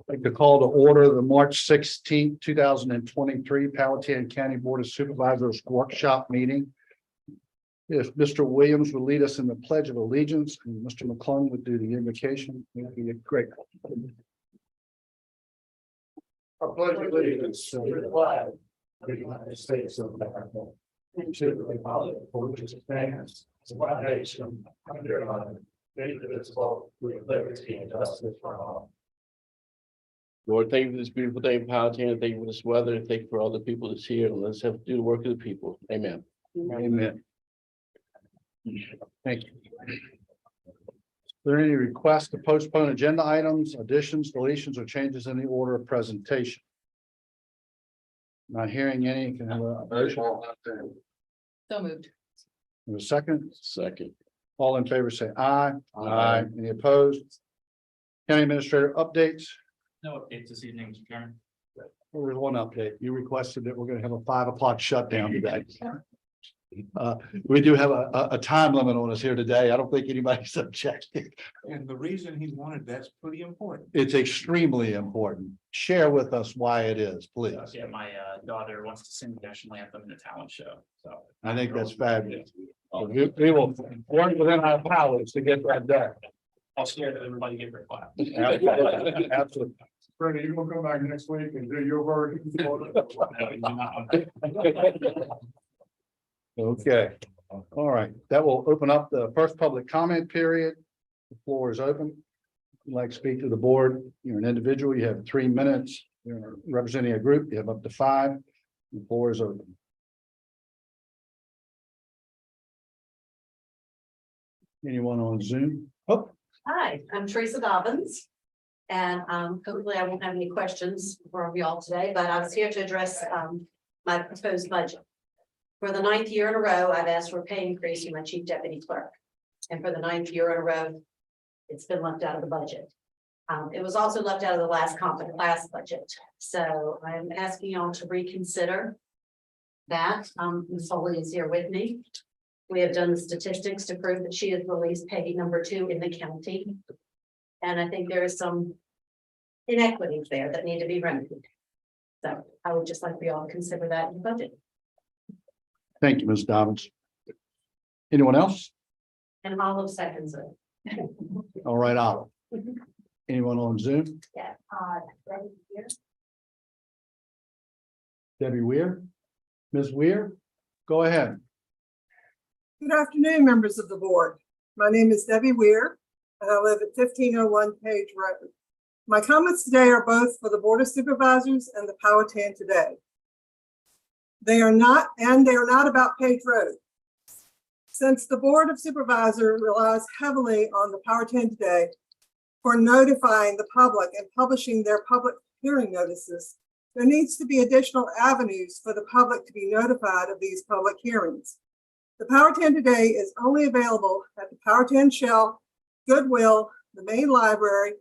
Like to call to order the March 16th, 2023 Powhatan County Board of Supervisors workshop meeting. If Mr. Williams would lead us in the Pledge of Allegiance and Mr. McClung would do the invocation, it would be great. I pledge allegiance to the flag of the United States of America and to the republic for which it stands, one nation, under God, indivisible, with liberty and justice for all. Lord, thank you for this beautiful day in Powhatan. Thank you for this weather. Thank you for all the people that's here. And let's have to do the work of the people. Amen. Amen. Thank you. Is there any requests to postpone agenda items, additions, deletions, or changes in the order of presentation? Not hearing any, can I have a motion? So moved. A second? Second. All in favor, say aye. Aye. Any opposed? County Administrator updates. No updates this evening, Mr. Chairman. Well, there's one update. You requested that we're going to have a 5 o'clock shutdown today. We do have a time limit on us here today. I don't think anybody's objecting. And the reason he wanted that's pretty important. It's extremely important. Share with us why it is, please. Yeah, my daughter wants to sing the national anthem in a talent show, so. I think that's fabulous. We will work within our powers to get that done. I'll scare that everybody get very quiet. Absolutely. Freddie, you gonna come back next week and do your work? Okay, all right. That will open up the first public comment period. The floor is open. If you'd like to speak to the board, you're an individual, you have 3 minutes. You're representing a group, you have up to 5. The floor is open. Anyone on Zoom? Oh, Hi, I'm Teresa Dobbins. And hopefully I won't have any questions for y'all today, but I was here to address my proposed budget. For the 9th year in a row, I've asked for a pay increase for my chief deputy clerk. And for the 9th year in a row, it's been left out of the budget. It was also left out of the last comp and class budget. So I'm asking y'all to reconsider that. Ms. Foley is here with me. We have done the statistics to prove that she is the least paid number 2 in the county. And I think there is some inequities there that need to be remedied. So I would just like for y'all to consider that in the budget. thank you, Ms. Dobbins. Anyone else? And Olive seconds it. All right, Olive. Anyone on Zoom? Yeah. Right here. Debbie Weir? Ms. Weir, go ahead. Good afternoon, members of the board. My name is Debbie Weir, and I live at 1501 Page Road. My comments today are both for the Board of Supervisors and the Powhatan Today. They are not about Page Road. Since the Board of Supervisors relies heavily on the Powhatan Today for notifying the public and publishing their public hearing notices, there needs to be additional avenues for the public to be notified of these public hearings. The Powhatan Today is only available at the Powhatan Shell, Goodwill, the main library,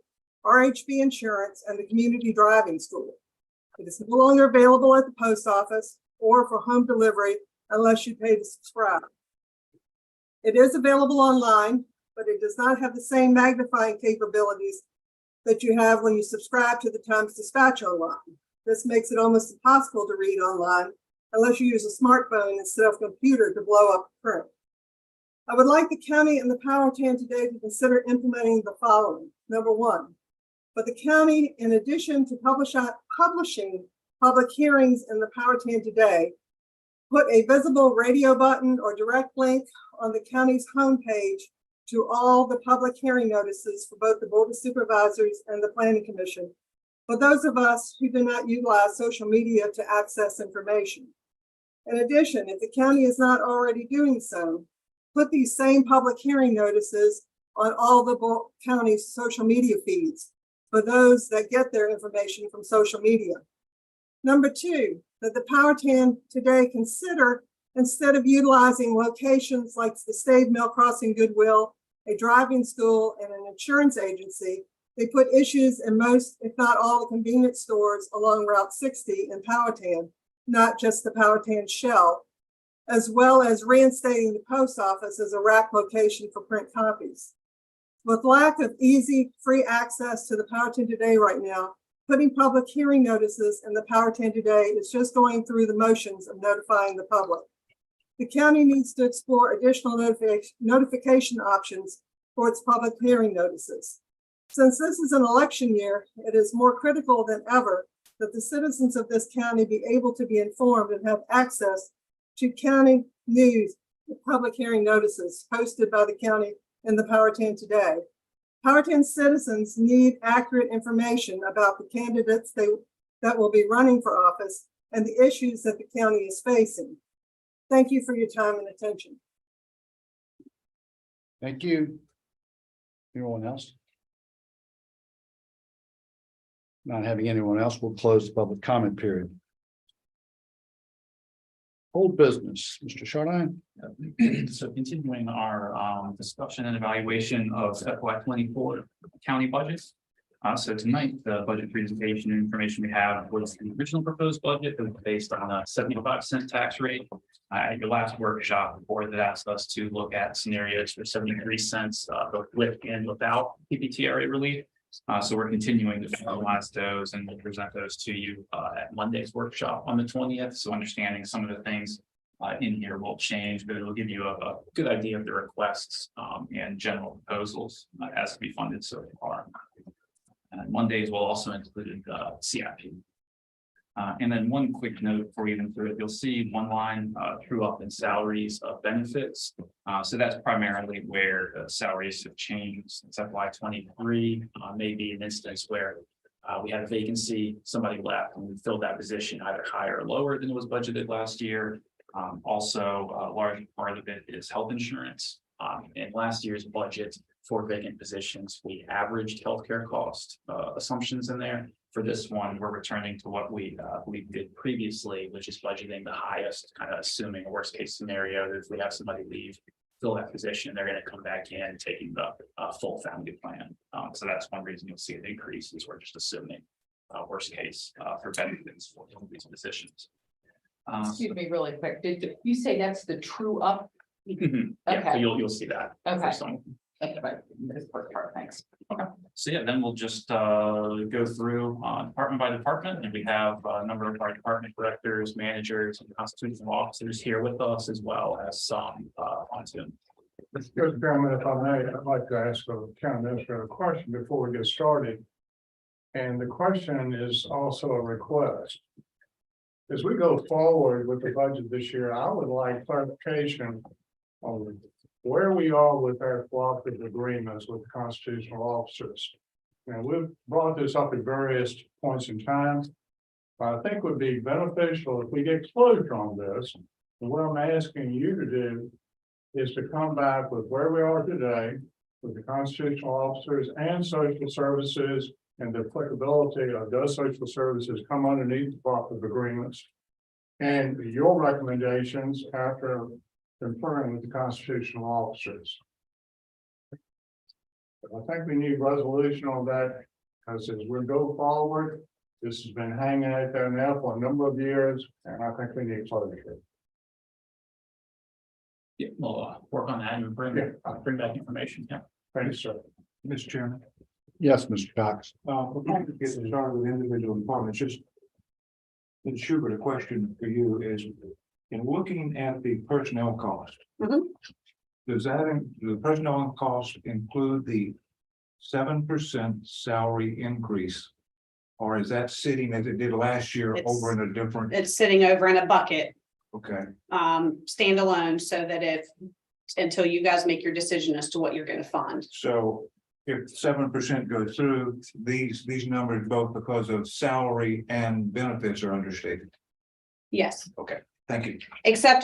RHB Insurance, and the Community Driving School. It is no longer available at the post office or for home delivery unless you pay to subscribe. It is available online, but it does not have the same magnifying capabilities that you have when you subscribe to the Times Dispatch online. This makes it almost impossible to read online unless you use a smartphone instead of a computer to blow up print. I would like the county and the Powhatan Today to consider implementing the following. Number 1, for the county, in addition to publishing public hearings in the Powhatan Today, put a visible radio button or direct link on the county's homepage to all the public hearing notices for both the Board of Supervisors and the Planning Commission, for those of us who do not utilize social media to access information. In addition, if the county is not already doing so, put these same public hearing notices on all the county's social media feeds for those that get their information from social media. Number 2, that the Powhatan Today consider, instead of utilizing locations like the Stave Mill Crossing Goodwill, a driving school, and an insurance agency, they put issues in most, if not all, the convenience stores along Route 60 in Powhatan not just the Powhatan shell, as well as reinstating the post office as a rack location for print copies. With lack of easy, free access to the Powhatan Today right now, putting public hearing notices in the Powhatan Today is just going through the motions of notifying the public. The county needs to explore additional notification options for its public hearing notices. Since this is an election year, it is more critical than ever that the citizens of this county be able to be informed and have access to county news and public hearing notices posted by the county in the Powhatan Today. Powhatan citizens need accurate information about the candidates that will be running for office and the issues that the county is facing. Thank you for your time and attention. Thank you. Anyone else? Not having anyone else, we'll close the public comment period. Old business, Mr. Chardon. So continuing our discussion and evaluation of FY 24 county budgets. So tonight, the budget presentation and information we have was the original proposed budget that was based on a 75-cent tax rate. At your last workshop, the board that asked us to look at scenarios for 73 cents, both with and without PPTRA relief. So we're continuing to finalize those and we'll present those to you at Monday's workshop on the 20th. So understanding some of the things in here will change, but it'll give you a good idea of the requests and general proposals as to be funded so far. And Mondays will also include CIP. And then one quick note before we even through it, you'll see one line true up in salaries of benefits. So that's primarily where salaries have changed since FY 23. Maybe an instance where we had a vacancy, somebody left, and we filled that position either higher or lower than it was budgeted last year. Also, a large part of it is health insurance. In last year's budget for vacant positions, we averaged healthcare cost assumptions in there. For this one, we're returning to what we did previously, which is budgeting the highest, kind of assuming a worst case scenario that if we have somebody leave, fill that position, they're going to come back in taking the full family plan. So that's one reason you'll see an increase is we're just assuming worst case for benefits for these positions. Excuse me really quick. Did you say that's the true up? Yeah, so Okay. you'll see that. Okay. For some. Okay, this part, thanks. So yeah, then we'll just go through department by department, and we have a number of our department directors, managers, and constitutional officers here with us, as well as some on Zoom. Mr. Chairman, if I may, I'd like to ask a county administrator a question before we get started. And the question is also a request. As we go forward with the budget this year, I would like clarification on where we are with our cooperative agreements with constitutional officers. And we've brought this up at various points in time. But I think would be beneficial if we get closure on this. And what I'm asking you to do is to come back with where we are today with the constitutional officers and social services and the applicability of those social services come underneath the cooperative agreements. And your recommendations after conferring with the constitutional officers. I think we need resolution on that, because as we go forward, this has been hanging out there now for a number of years, and I think we need closure. Yeah, we'll work on that and bring back information. Yeah. Thank you, sir. Mr. Chairman, Yes, Mr. Cox. before we get started with individual departments, just Ms. Schubert, a question for you is, in looking at the personnel cost, does the personnel cost include the 7% salary increase? Or is that sitting as it did last year over in a different? It's sitting over in a bucket, Okay, standalone, so that until you guys make your decision as to what you're gonna fund. so if 7% goes through, these numbers, both because of salary and benefits, are understated. Yes, Okay, thank you. except,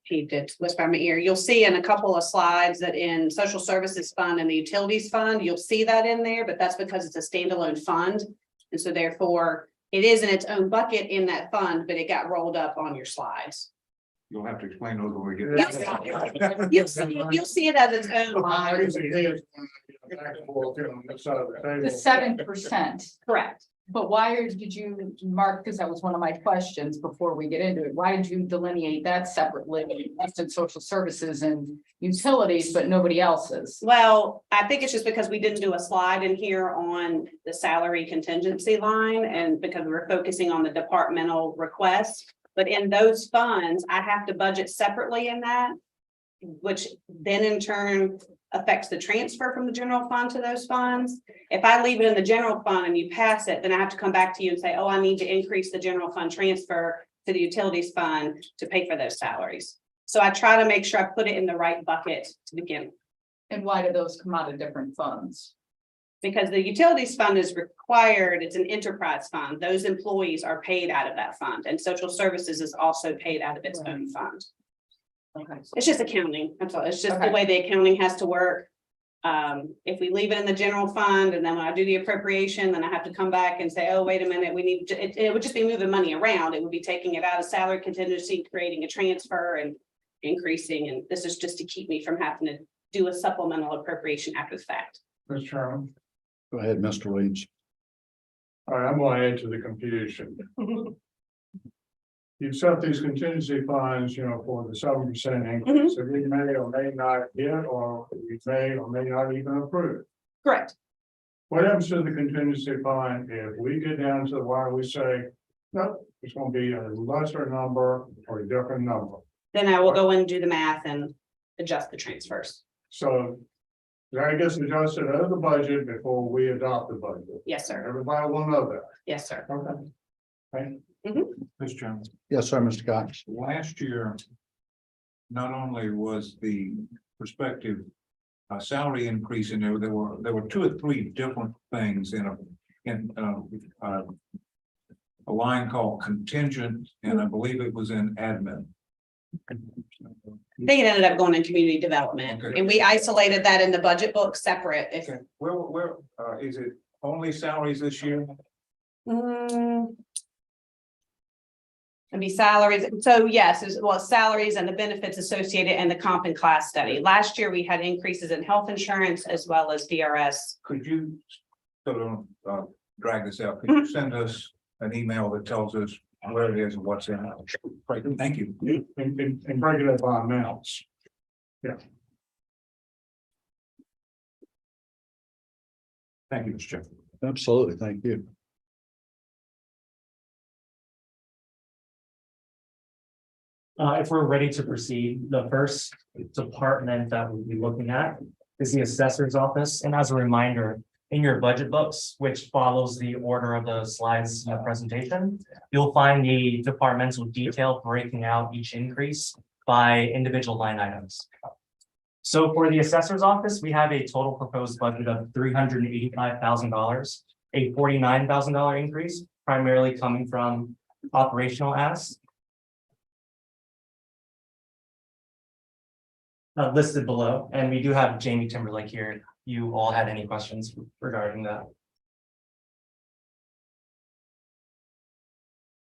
he did whisper in my ear, you'll see in a couple of slides that in social services fund and the utilities fund, you'll see that in there, but that's because it's a standalone fund. And so therefore, it is in its own bucket in that fund, but it got rolled up on your slides. You'll have to explain those when we get. You'll see it as its own line. The 7%. Correct. But did you, Mark, because that was one of my questions before we get into it, why did you delineate that separately, just in social services and utilities, but nobody else's? Well, I think it's just because we didn't do a slide in here on the salary contingency line and because we were focusing on the departmental requests. But in those funds, I have to budget separately in that, which then in turn affects the transfer from the general fund to those funds. If I leave it in the general fund and you pass it, then I have to come back to you and say, oh, I need to increase the general fund transfer to the utilities fund to pay for those salaries. So I try to make sure I put it in the right bucket to begin. And why do those come out of different funds? Because the utilities fund is required, it's an enterprise fund. Those employees are paid out of that fund, and social services is also paid out of its own fund. Okay. It's just accounting, that's all. It's just the Okay. way the accounting has to work. If we leave it in the general fund and then when I do the appropriation, then I have to come back and say, oh, wait a minute, we need to, it would just be moving money around. It would be taking it out of salary contingency, creating a transfer and increasing. And this is just to keep me from having to do a supplemental appropriation after the fact. Mr. Chairman, Go ahead, Mr. Williams. all right, I'm going to add to the confusion. You've set these contingency funds, for the 7% increase, so we may or may not hit, or we may or may not even approve. Correct. What happens to the contingency fund if we get down to the wire, we say, no, it's going to be a lesser number or a different number? Then I will go and do the math and adjust the transfers. So that gets adjusted out of the budget before we adopt the budget. Yes, sir. Everybody will know that. Yes, sir. Okay. Thank Mr. Chairman, Yes, sir, Mr. Cox. last year, not only was the prospective salary increase in there, there were 2 or 3 different things in a line called contingent, and I believe it was in admin. I think it ended up going in community development, Okay. and we isolated that in the budget book separate. If Okay, where is it only salaries this year? It'd be salaries. So yes, salaries and the benefits associated and the comp and class study. Last year, we had increases in health insurance as well as DRS. Could you, so don't drag this out, could you send us an email that tells us where it is and what's in it? Right, thank you. you. And break it up by amounts. Thank you, Mr. Chairman. Absolutely, thank you. If we're ready to proceed, the first department that we'll be looking at is the assessor's office. And as a reminder, in your budget books, which follows the order of the slides in the presentation, you'll find the departmental detail breaking out each increase by individual line items. So for the assessor's office, we have a total proposed budget of $385,000, a $49,000 increase, primarily coming from operational asks. Listed below, and we do have Jamie Timberlake here. If you all had any questions regarding that?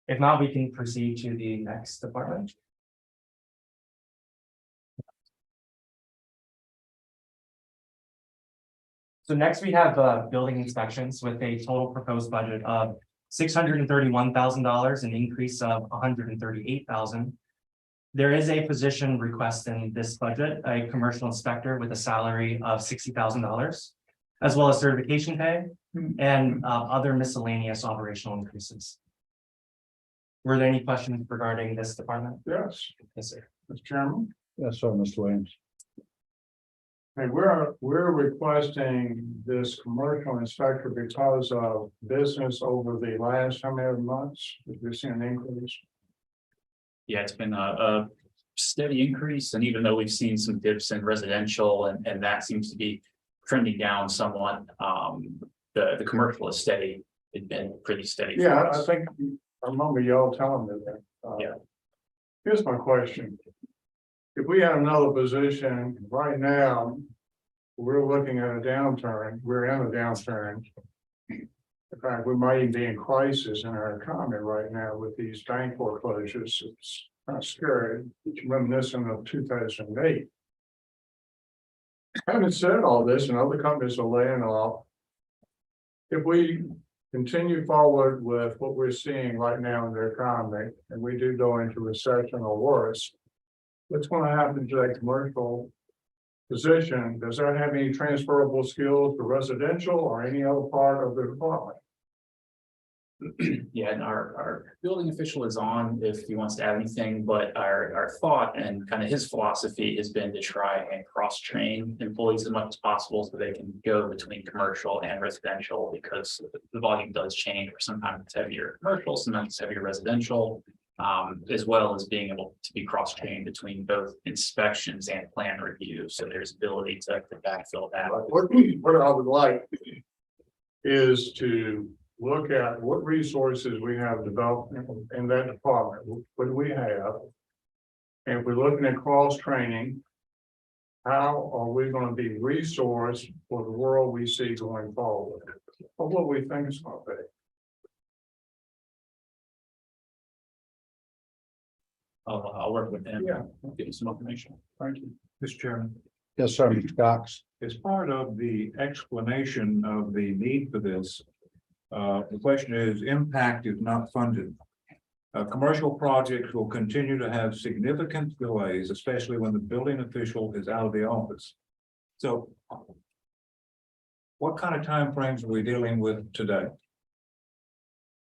If not, we can proceed to the next department. So next we have building inspections with a total proposed budget of $631,000, an increase of $138,000. There is a position request in this budget, a commercial inspector with a salary of $60,000, as well as certification pay and other miscellaneous operational increases. Were there any questions regarding this department? Yes, Yes, sir. Mr. Chairman. Yes, sir, Mr. Williams. Hey, we're requesting this commercial inspector because of business over the last how many months? Have we seen an increase? Yeah, it's been a steady increase, and even though we've seen some dips in residential and that seems to be trending down somewhat, the commercial is steady. It's been pretty steady. for Yeah, I us. think, I remember y'all telling me that. Yeah. Here's my question. If we had another position right now, we're looking at a downturn, we're in a downturn. In fact, we might even be in crisis in our economy right now with these bank foreclosures. It's kind of scary. It's reminiscent of 2008. Having said all this, and other companies are laying off. If continue forward with what we're seeing right now in the economy, and we do go into recession or worse, what's going to happen to that commercial position? Does that have any transferable skills to residential or any other part of the department? Yeah, and our building official is on if he wants to add anything, but our thought and kind of his philosophy has been to try and cross-train employees as much as possible so they can go between commercial and residential, because the volume does change, or sometimes it's heavier commercial, sometimes it's heavier residential. As well as being able to be cross-trained between both inspections and plan review, so there's ability to backfill that. What I would like is to look at what resources we have developed in that department, what do we have? And if we're looking at cross-training, how are we going to be resourced for the world we see going forward? Or what we think is going to be? I'll work with him. Yeah. Give you some information. Thank you. Mr. Chairman, Yes, sir, Mr. Cox. as part of the explanation of the need for this, the question is, impact is not funded. Commercial projects will continue to have significant delays, especially when the building official is out of the office. So what kind of timeframes are we dealing with today?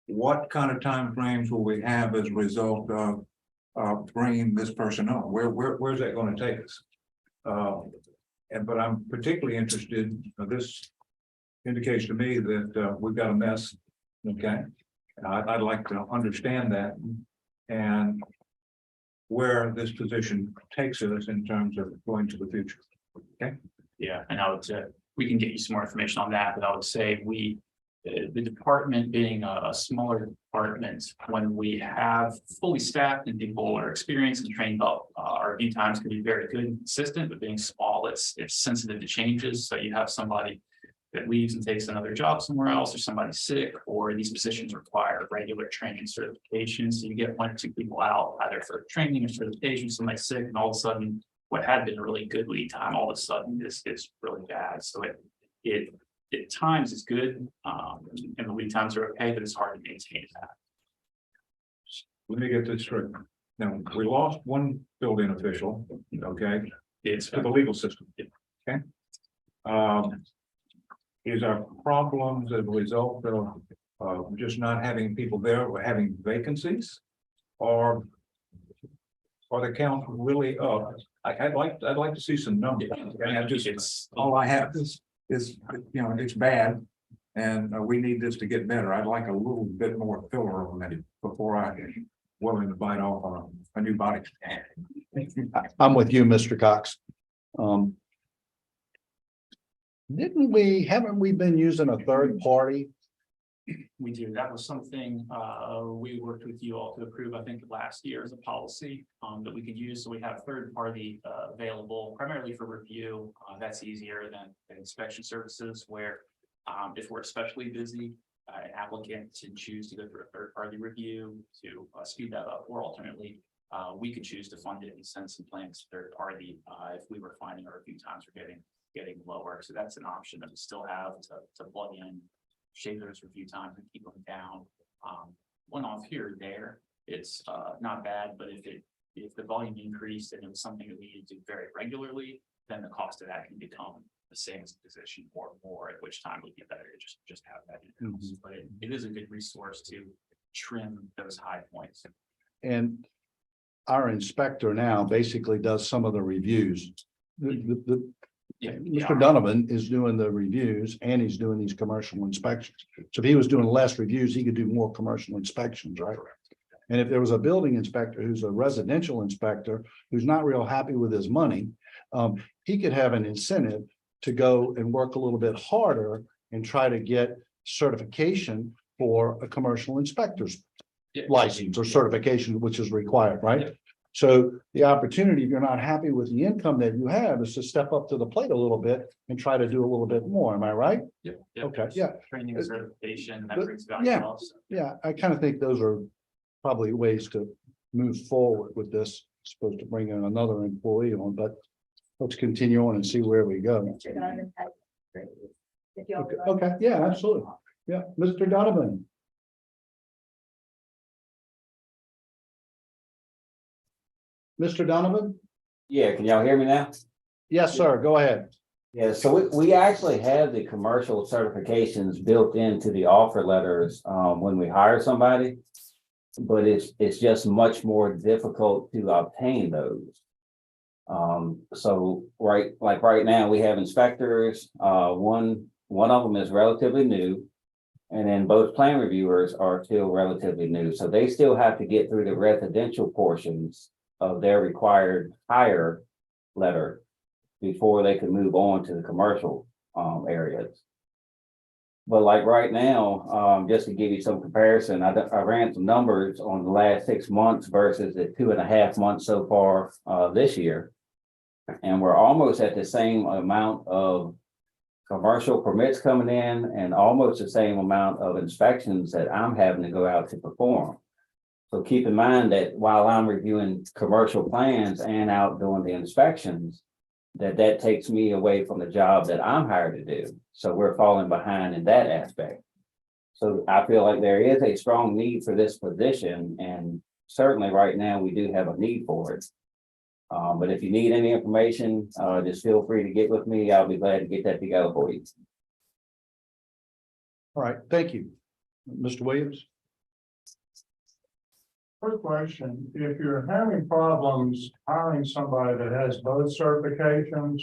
What kind of timeframes will we have as a result of bringing this person on? Where's that going to take us? But I'm particularly interested, this indicates to me that we've got a mess, okay? I'd like to understand that and where this position takes us in terms of going to the future, okay? Yeah, and I would say, we can get you some more information on that, but I would say the department being a smaller department, when we have fully staffed and people are experienced and trained up, our review times can be very good and consistent, but being small, it's sensitive to changes. So you have somebody that leaves and takes another job somewhere else, or somebody's sick, or these positions require regular training certifications. So you get 1 or 2 people out, either for training or certification, somebody's sick, and all of a sudden, what had been a really good lead time, all of a sudden is really bad. So it at times is good, and the lead times are okay, but it's hard to maintain that. Let me get this straight. Now, we lost one building official, okay, It's to the legal system, okay? Is our problems as a result of just not having people there, or having vacancies? Or the count really up? I'd like to see some numbers. Okay? It's All I have is, you know, it's bad. And we need this to get better. I'd like a little bit more filler on it before I willing to bite off on a new body. I'm with you, Mr. Cox. Haven't we been using a third party? We do. That was something we worked with you all to approve, I think, last year as a policy that we could use. So we have third party available primarily for review. That's easier than inspection services, where if we're especially busy, an applicant to choose to go through a third party review to speed that up, or alternately, we could choose to fund it and send some plans to third party if we were finding our review times were getting lower. So that's an option that we still have to plug in, shave those review times and keep them down. One off here or there, it's not bad, but if the volume increased and it was something that we needed to do very regularly, then the cost of that can become the same as the position or more, at which time would be better to just have that in-house. But it is a good resource to trim those high points. And our inspector now basically does some of the reviews. Mr. Donovan is doing the reviews and he's doing these commercial inspections. So if he was doing less reviews, he could do more commercial inspections, right? And if there was a building inspector who's a residential inspector, who's not real happy with his money, he could have an incentive to go and work a little bit harder and try to get certification for a commercial inspector's license or certification, which is required, right? Yeah. So the opportunity, if you're not happy with the income that you have, is to step up to the plate a little bit and try to do a little bit more. Am I right? Yeah. Okay, yeah. Training and certification, that But- brings value yeah. also. Yeah, I kind of think those are probably ways to move forward with this. Supposed to bring in another employee on, but let's continue on and see where we go. Okay, yeah, absolutely. Yeah, Mr. Donovan. Mr. Donovan? Yeah, can y'all hear me now? Yes, sir. Go ahead. Yeah, so we actually have the commercial certifications built into the offer letters when we hire somebody. But it's just much more difficult to obtain those. So right now, we have inspectors, one of them is relatively new. And then both plan reviewers are still relatively new, so they still have to get through the residential portions of their required hire letter before they can move on to the commercial areas. But like right now, just to give you some comparison, I ran some numbers on the last 6 months versus the 2.5 months so far this year. And we're almost at the same amount of commercial permits coming in and almost the same amount of inspections that I'm having to go out to perform. So keep in mind that while I'm reviewing commercial plans and out doing the inspections, that takes me away from the job that I'm hired to do. So we're falling behind in that aspect. So I feel like there is a strong need for this position, and certainly right now we do have a need for it. But if you need any information, just feel free to get with me. I'll be glad to get that together for you. All right, thank you. Mr. Williams? Quick question, if you're having problems hiring somebody that has both certifications,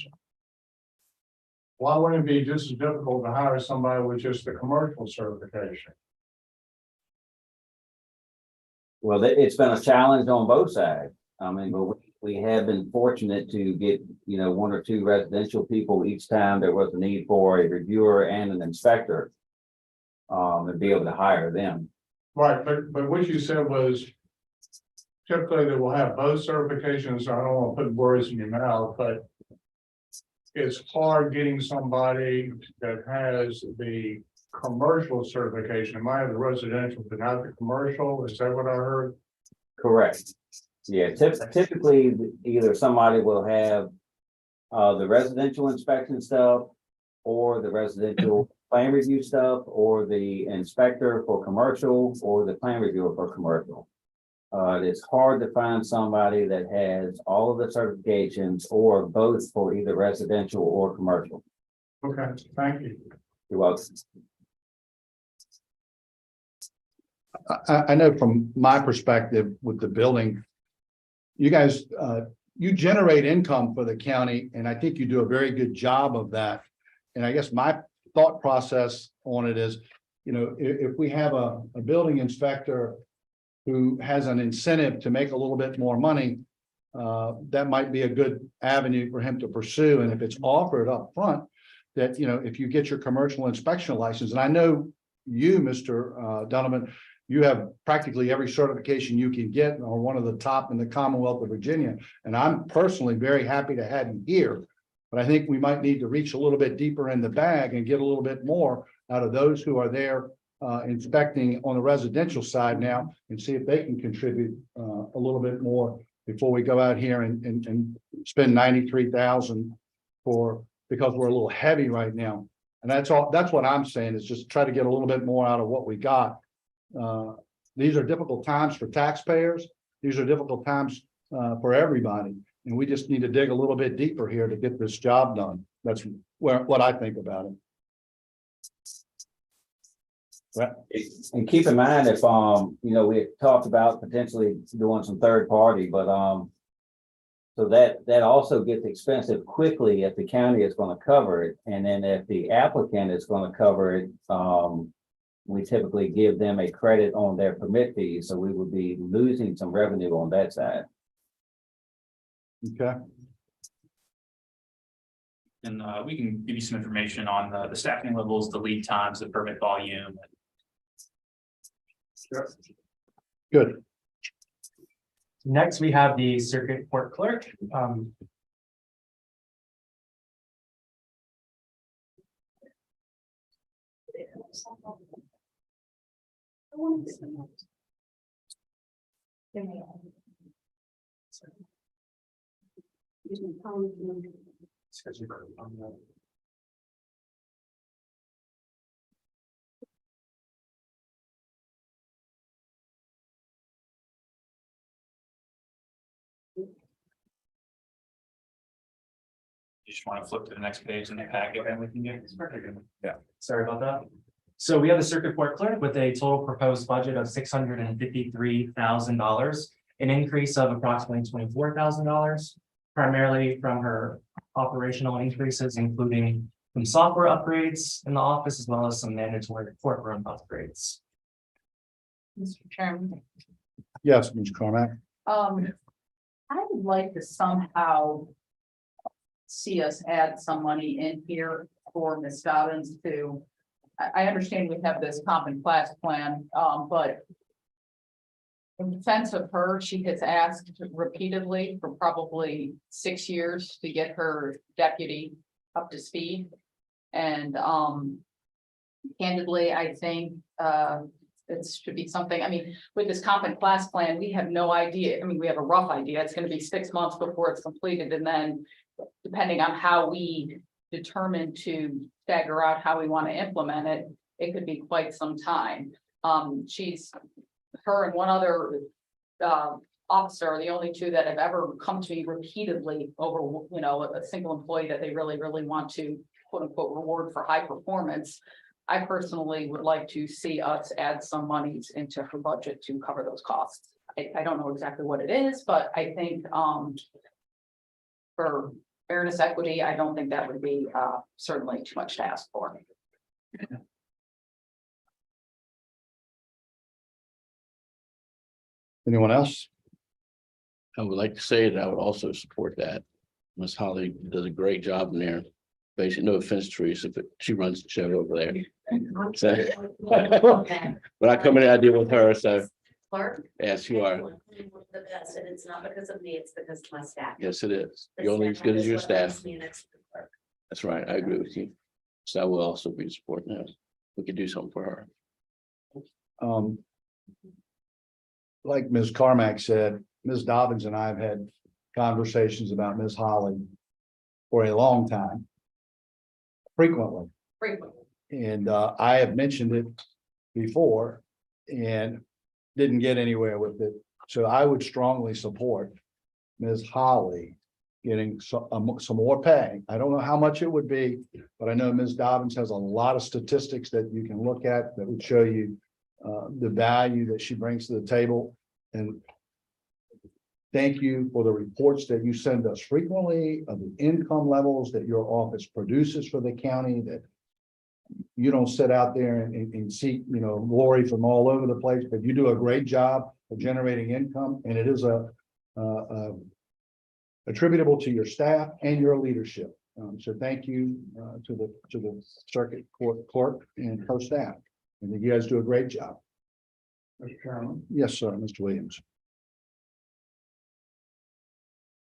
why wouldn't it be just as difficult to hire somebody with just the commercial certification? Well, it's been a challenge on both sides. I mean, but we have been fortunate to get, 1 or 2 residential people each time there was a need for a reviewer and an inspector. And be able to hire them. Right, but what you said was typically they will have both certifications. I don't want to put words in your mouth, but it's hard getting somebody that has the commercial certification. It might have the residential, but not the commercial. Is that what I heard? Correct. Yeah, typically either somebody will have the residential inspection stuff or the residential plan review stuff, or the inspector for commercial, or the plan reviewer for commercial. It's hard to find somebody that has all of the certifications or both for either residential or commercial. Okay, thank you. You're welcome. I know from my perspective with the building, you guys, you generate income for the county, and I think you do a very good job of that. And I guess my thought process on it is, if we have a building inspector who has an incentive to make a little bit more money, that might be a good avenue for him to pursue. And if it's offered up front, that, if you get your commercial inspection license, and I know you, Mr. Donovan, you have practically every certification you can get, or one of the top in the Commonwealth of Virginia. And I'm personally very happy to have you here. But I think we might need to reach a little bit deeper in the bag and get a little bit more out of those who are there inspecting on the residential side now, and see if they can contribute a little bit more before we go out here and spend 93,000 because we're a little heavy right now. And that's all. That's what I'm saying, is just try to get a little bit more out of what we got. These are difficult times for taxpayers. These are difficult times for everybody. And we just need to dig a little bit deeper here to get this job done. That's what I think about it. Right. And keep in mind, if we had talked about potentially doing some third party, but so that also gets expensive quickly if the county is going to cover it, and then if the applicant is going to cover it, we typically give them a credit on their permit fees, so we would be losing some revenue on that side. Okay. And we can give you some information on the staffing levels, the lead times, the permit volume. Good. Next, we have the circuit court clerk. You just want to flip to the next page in the packet and we can get started. Sorry about that. So we have the circuit court clerk with a total proposed budget of $653,000, an increase of approximately $24,000, primarily from her operational increases, including some software upgrades in the office, as well as some mandatory courtroom upgrades. Mr. Chairman. Yes, Ms. Carmack. I would like to somehow see us add some money in here for Ms. Dobbins to, I understand we have this comp and class plan, but in defense of her, she has asked repeatedly for probably 6 years to get her deputy up to speed. And candidly, I think it should be something, I mean, with this comp and class plan, we have no idea. I mean, we have a rough idea. It's going to be 6 months before it's completed. And then depending on how we determine to stagger out how we want to implement it, it could be quite some time. Her and one other officer are the only two that have ever come to me repeatedly over, you know, a single employee that they really, really want to quote unquote reward for high performance. I personally would like to see us add some monies into her budget to cover those costs. I don't know exactly what it is, but I think for fairness, equity, I don't think that would be certainly too much to ask for. Anyone else? I would like to say that I would also support that. Ms. Holly does a great job in there. Basically, no offense, Teresa, but she runs the show over there. So, but I come in and I deal with her, so Clerk. yes, you are. The best, and it's not because of me, it's because of my staff. Yes, it is. The You're only as good as your is what makes staff. me an excellent clerk. That's right. I agree with you. So I will also be supporting that. We could do something for her. Like Ms. Carmack said, Ms. Dobbins and I have had conversations about Ms. Holly for a long time. Frequently. Frequently. And I have mentioned it before and didn't get anywhere with it. So I would strongly support Ms. Holly getting some more pay. I don't know how much it would be, but I know Ms. Dobbins has a lot of statistics that you can look at that would show you the value that she brings to the table. And thank you for the reports that you send us frequently of the income levels that your office produces for the county, that you don't sit out there and seek, you know, glory from all over the place, but you do a great job of generating income, and it is attributable to your staff and your leadership. So thank you to the circuit court clerk and her staff. And you guys do a great job. Mr. Chairman, Yes, sir, Mr. Williams.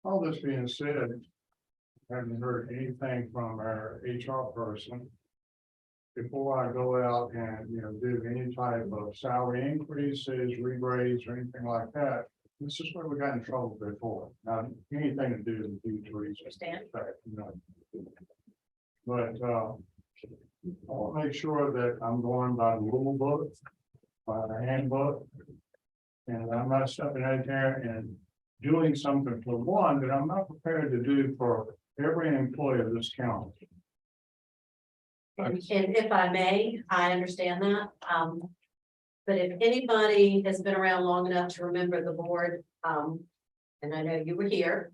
all this being said, haven't heard anything from our HR person. Before I go out and, you know, do any type of salary increases, re-raise, or anything like that, this is where we got in trouble before. Not anything to do with these reasons. Understand. You know. But I'll make sure that I'm going by the rule book, by the handbook. And I'm not stepping out there and doing something for one that I'm not prepared to do for every employee of this county. And if I may, I understand that. But if anybody has been around long enough to remember the board, and I know you were here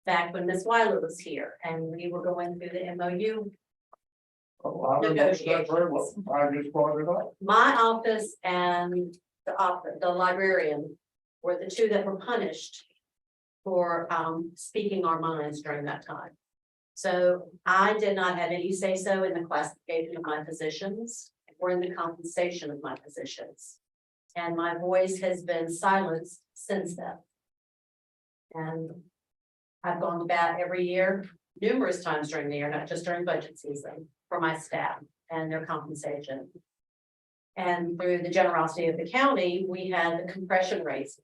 back when Ms. Weiler was here and we were going through the MOU. I just brought it up. My office and the librarian were the two that were punished for speaking our minds during that time. So I did not have any say so in the classification of my positions or in the compensation of my positions. And my voice has been silenced since then. And I've gone to bat every year, numerous times during the year, not just during budget season, for my staff and their compensation. And through the generosity of the county, we had the compression raises.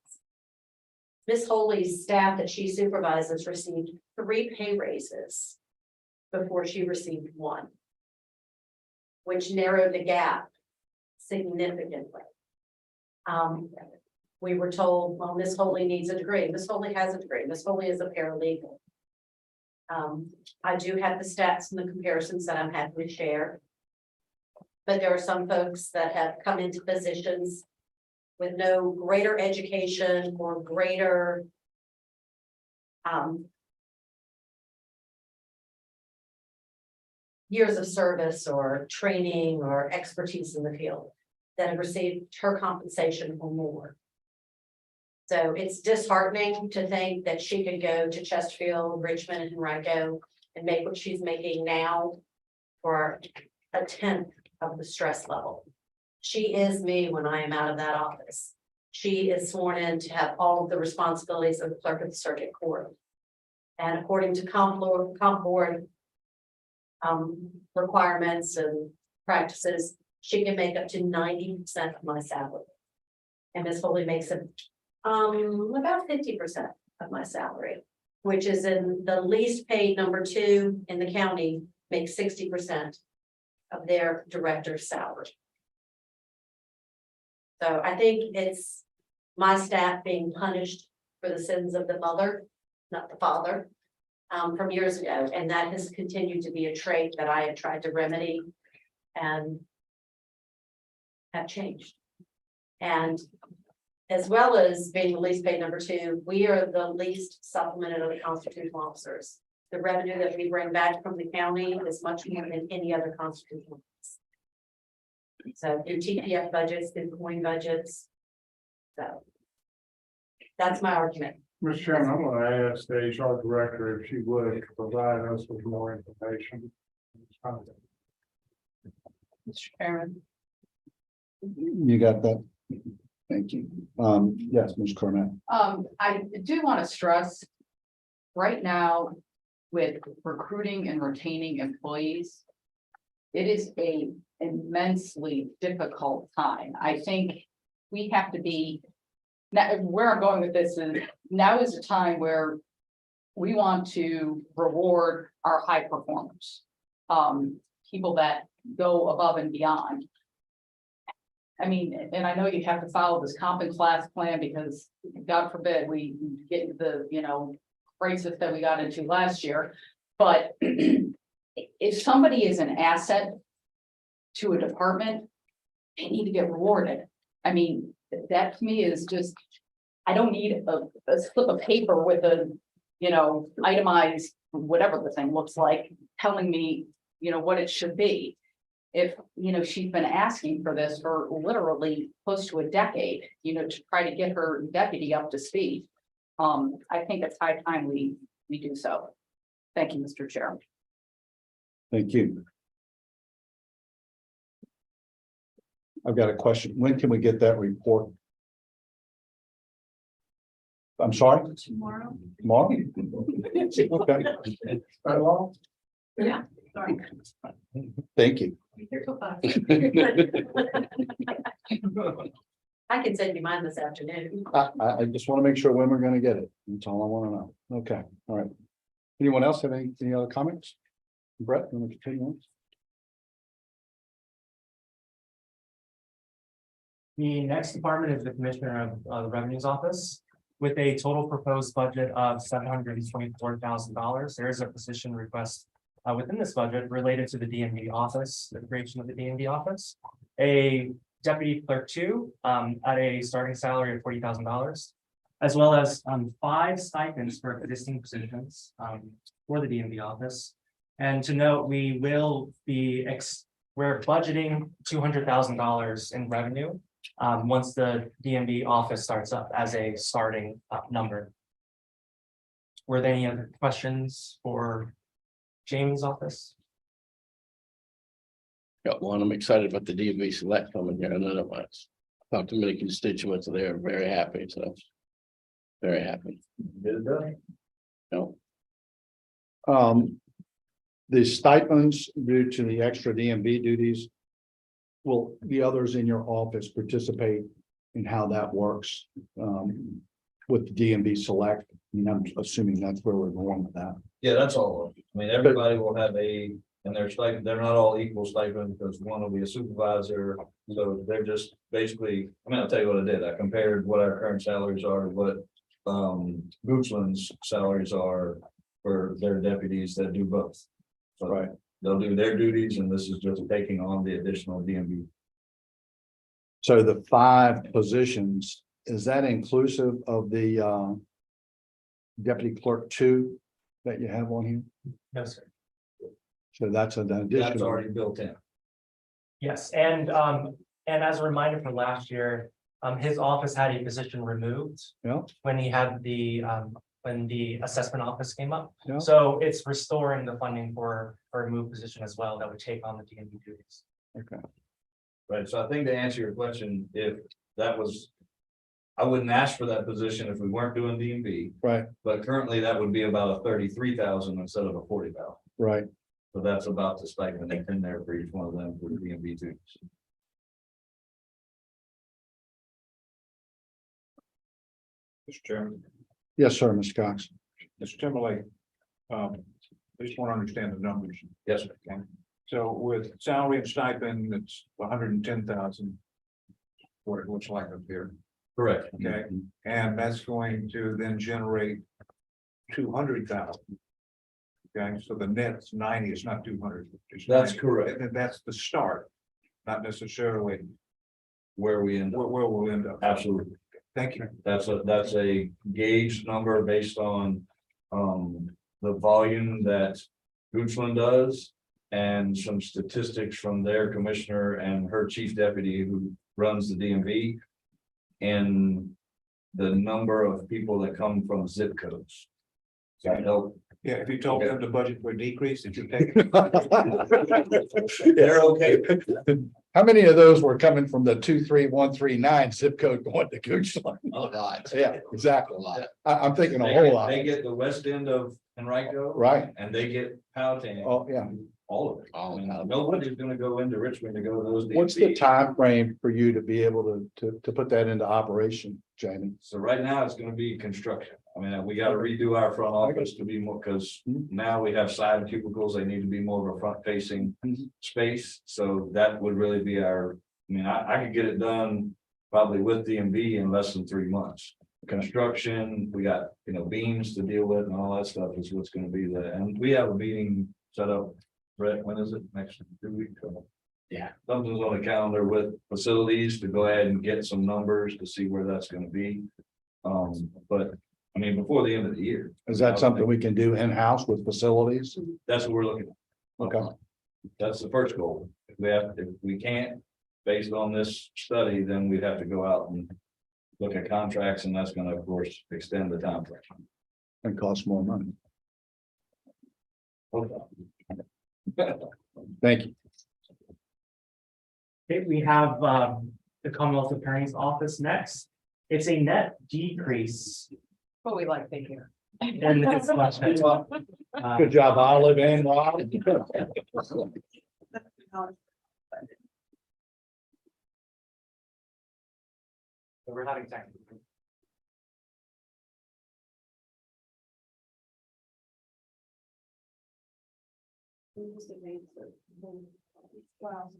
Ms. Holy's staff that she supervises received 3 pay raises before she received 1, which narrowed the gap significantly. We were told, well, Ms. Holy needs a degree. Ms. Holy has a degree. Ms. Holy is a paralegal. I do have the stats and the comparisons that I'm happy to share. But there are some folks that have come into positions with no greater education or greater years of service or training or expertise in the field that have received her compensation or more. So it's disheartening to think that she could go to Chesterfield, Richmond, and Henrico and make what she's making now for a tenth of the stress level. She is me when I am out of that office. She is sworn in to have all of the responsibilities of the clerk of the circuit court. And according to comp board requirements and practices, she can make up to 90% of my salary. And Ms. Foley makes it about 50% of my salary, which is in the least paid number 2 in the county, makes 60% of their director's salary. So I think it's my staff being punished for the sins of the mother, not the father, from years ago. And that has continued to be a trait that I have tried to remedy and have changed. And as well as being the least paid number 2, we are the least supplemented of the constitutional officers. The revenue that we bring back from the county is much more than any other constitutional office. So through TPF budgets, through coin budgets. So that's my argument. Mr. Chairman, I'm gonna ask the HR director if she would provide us with more information. Mr. Chairman. You got that? Thank you. Yes, Ms. Cornett. I do want to stress right now with recruiting and retaining employees, it is a immensely difficult time. I think we have to be, now where I'm going with this is now is a time where we want to reward our high performers, people that go above and beyond. I mean, and I know you have to follow this comp and class plan because God forbid we get into the, crisis that we got into last year. But if somebody is an asset to a department, they need to get rewarded. I mean, that to me is just, I don't need a slip of paper with a, itemized, whatever the thing looks like, telling me, what it should be. If, she's been asking for this for literally close to a decade, to try to get her deputy up to speed. I think it's high time we do so. Thank you, Mr. Chair. Thank you. I've got a question. When can we get that report? I'm sorry? Tomorrow? Tomorrow? Okay. Right along? Yeah, sorry. Thank you. I can send you mine this afternoon. I just want to make sure when we're going to get it. That's all I want to know. Okay, all right. Anyone else have any other comments? Brett, you want to continue on? The next department is the Commissioner of the Revenues Office. With a total proposed budget of $724,000, there is a position request within this budget related to the DMV office, the creation of the DMV office. A deputy clerk 2 at a starting salary of $40,000, as well as 5 stipends for existing positions for the DMV office. And to note, we will be we're budgeting $200,000 in revenue once the DMV office starts up as a starting number. Were there any other questions for Jamie's office? Got one. I'm excited about the DMV select coming here. Another one. Talked to many constituents. They're very happy. So very happy. Get it done. No. The stipends due to the extra DMV duties. Will the others in your office participate in how that works with the DMV select? I'm assuming that's where we're going with that. Yeah, that's all. I mean, everybody will have and their stipend, they're not all equal stipend because one will be a supervisor. So they're just basically, I'll tell you what I did. I compared what our current salaries are, to what Goochland's salaries are for their deputies that do both. So Right. they'll do their duties and this is just taking on the additional DMV. So the 5 positions, is that inclusive of the deputy clerk 2 that you have on here? No, sir. So that's an That's additional. already built in. Yes, and as a reminder from last year, his office had a position removed. Yeah. When he had when the assessment office came up. Yeah. So it's restoring the funding for a removed position as well that would take on the DMV duties. Okay. Right, so I think to answer your question, if that was. I wouldn't ask for that position if we weren't doing DMV, Right, but currently that would be about a 33,000 instead of a 40,000. right. So that's about the stipend that's in there for each one of them for DMV duties. Mr. Chairman, Yes, sir, Mr. Cox. Mr. Timberlake, I just want to understand the numbers. Yes, sir. Okay. So with salary and stipend, it's 110,000. What it looks like up here, Correct. okay, and that's going to then generate 200,000. Okay, so the net's 90, it's not 200. it's That's 90. correct. And that's the start, not necessarily Where we end up. where we'll end up. Absolutely. Thank you. That's a gauge number based on the volume that Goochland does. And some statistics from their commissioner and her chief deputy who runs the DMV. And the number of people that come from zip codes. So I know Yeah, if you told them to budget for a decrease, if you take. they're okay. How many of those were coming from the 23139 zip code going to Goochland? A lot. Yeah, exactly. A lot. I'm thinking a They whole get- lot. They get the west end of Henrico. Right. And they get Powhatan. Oh, yeah. All of it. All I mean, of it. nobody's gonna go into Richmond to go to those. What's the DMV. time frame for you to be able to put that into operation, Jamie? So right now it's gonna be construction. I mean, we gotta redo our front office to be more, because now we have side cubicles. They need to be more of a front facing Mhm. space. So that would really be our, I mean, I could get it done probably with DMV in less than 3 months. Construction, we got, beams to deal with and all that stuff is what's gonna be there. And we have a meeting set up. Brett, when is it? Next 2 weeks? Yeah. Something's on the calendar with facilities to go ahead and get some numbers to see where that's gonna be. But I mean, before the end of the year. Is that something we can do in-house with facilities? That's what we're looking at. Okay. That's the first goal. If we can't, based on this study, then we'd have to go out and look at contracts, and that's gonna, of course, extend the time frame. And cost more money. Thank you. Okay, we have the Commonwealth Attorney's Office next. It's a net decrease What we like to hear. in this budget. Good job, Olive and Rob. We're having technical. Wow.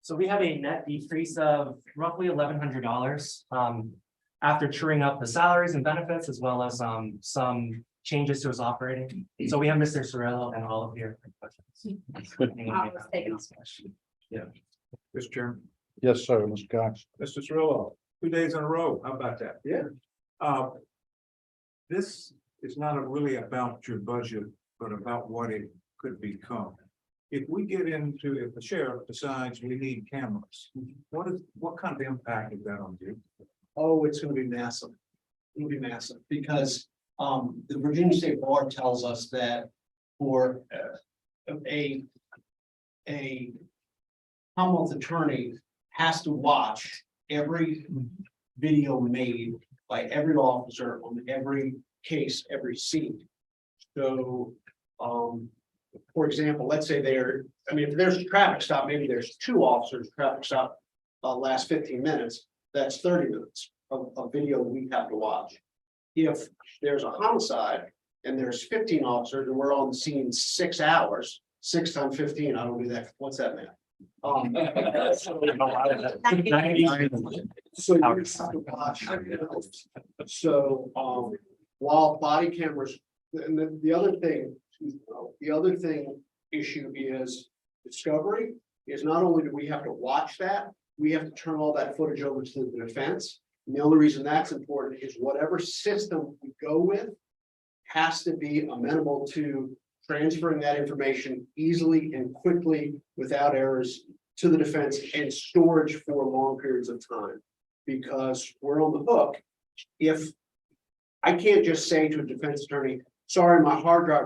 So we have a net decrease of roughly $1,100 after truing up the salaries and benefits as well as some changes to his operating. So we have Mr. Cirillo and all of your questions. Mr. Chairman, Yes, sir, Mr. Cox. Mr. Cirillo, 2 days in a row. How about that? Yeah. This is not really about your budget, but about what it could become. If we get into, if the sheriff decides we need cameras, what kind of impact is that on you? Oh, it's gonna be massive. It'll be massive because the Virginia State Bar tells us that for a Commonwealth attorney has to watch every video made by every officer on every case, every scene. So, for example, let's say if there's a traffic stop, maybe there's 2 officers, traffic stop last 15 minutes, that's 30 minutes of video we have to watch. If there's a homicide and there's 15 officers and we're on the scene 6 hours, 6 times 15, I don't do that. What's that, man? So you have to watch. So, while body cameras, and then the other thing, issue is discovery is not only do we have to watch that, we have to turn all that footage over to the defense. And the only reason that's important is whatever system we go with has to be amenable to transferring that information easily and quickly without errors to the defense and storage for long periods of time. Because we're on the hook. If I can't just say to a defense attorney, sorry, my hard drive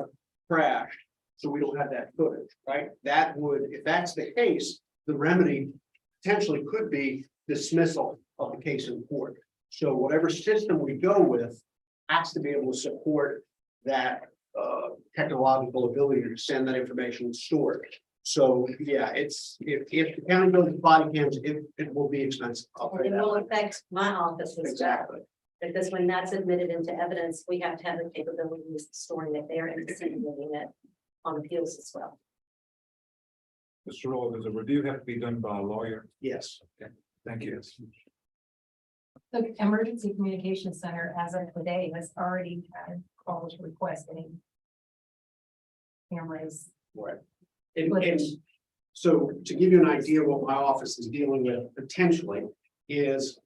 crashed, so we don't have that footage, right? That would, if that's the case, the remedy potentially could be dismissal of the case in court. So whatever system we go with has to be able to support that technological ability to send that information and store it. So, yeah, it's, if the county goes with body cams, it will be expensive. I'll tell you It that will much. affect my office as well. Exactly. Because when that's admitted into evidence, we have to have the capability of storing it there and disseminating it on appeals as well. Mr. Roll, does a review have to be done by a lawyer? Yes. Thank you. The Emergency Communication Center, as of today, has already had calls requesting cameras. Right. And so to give you an idea what my office is dealing with potentially is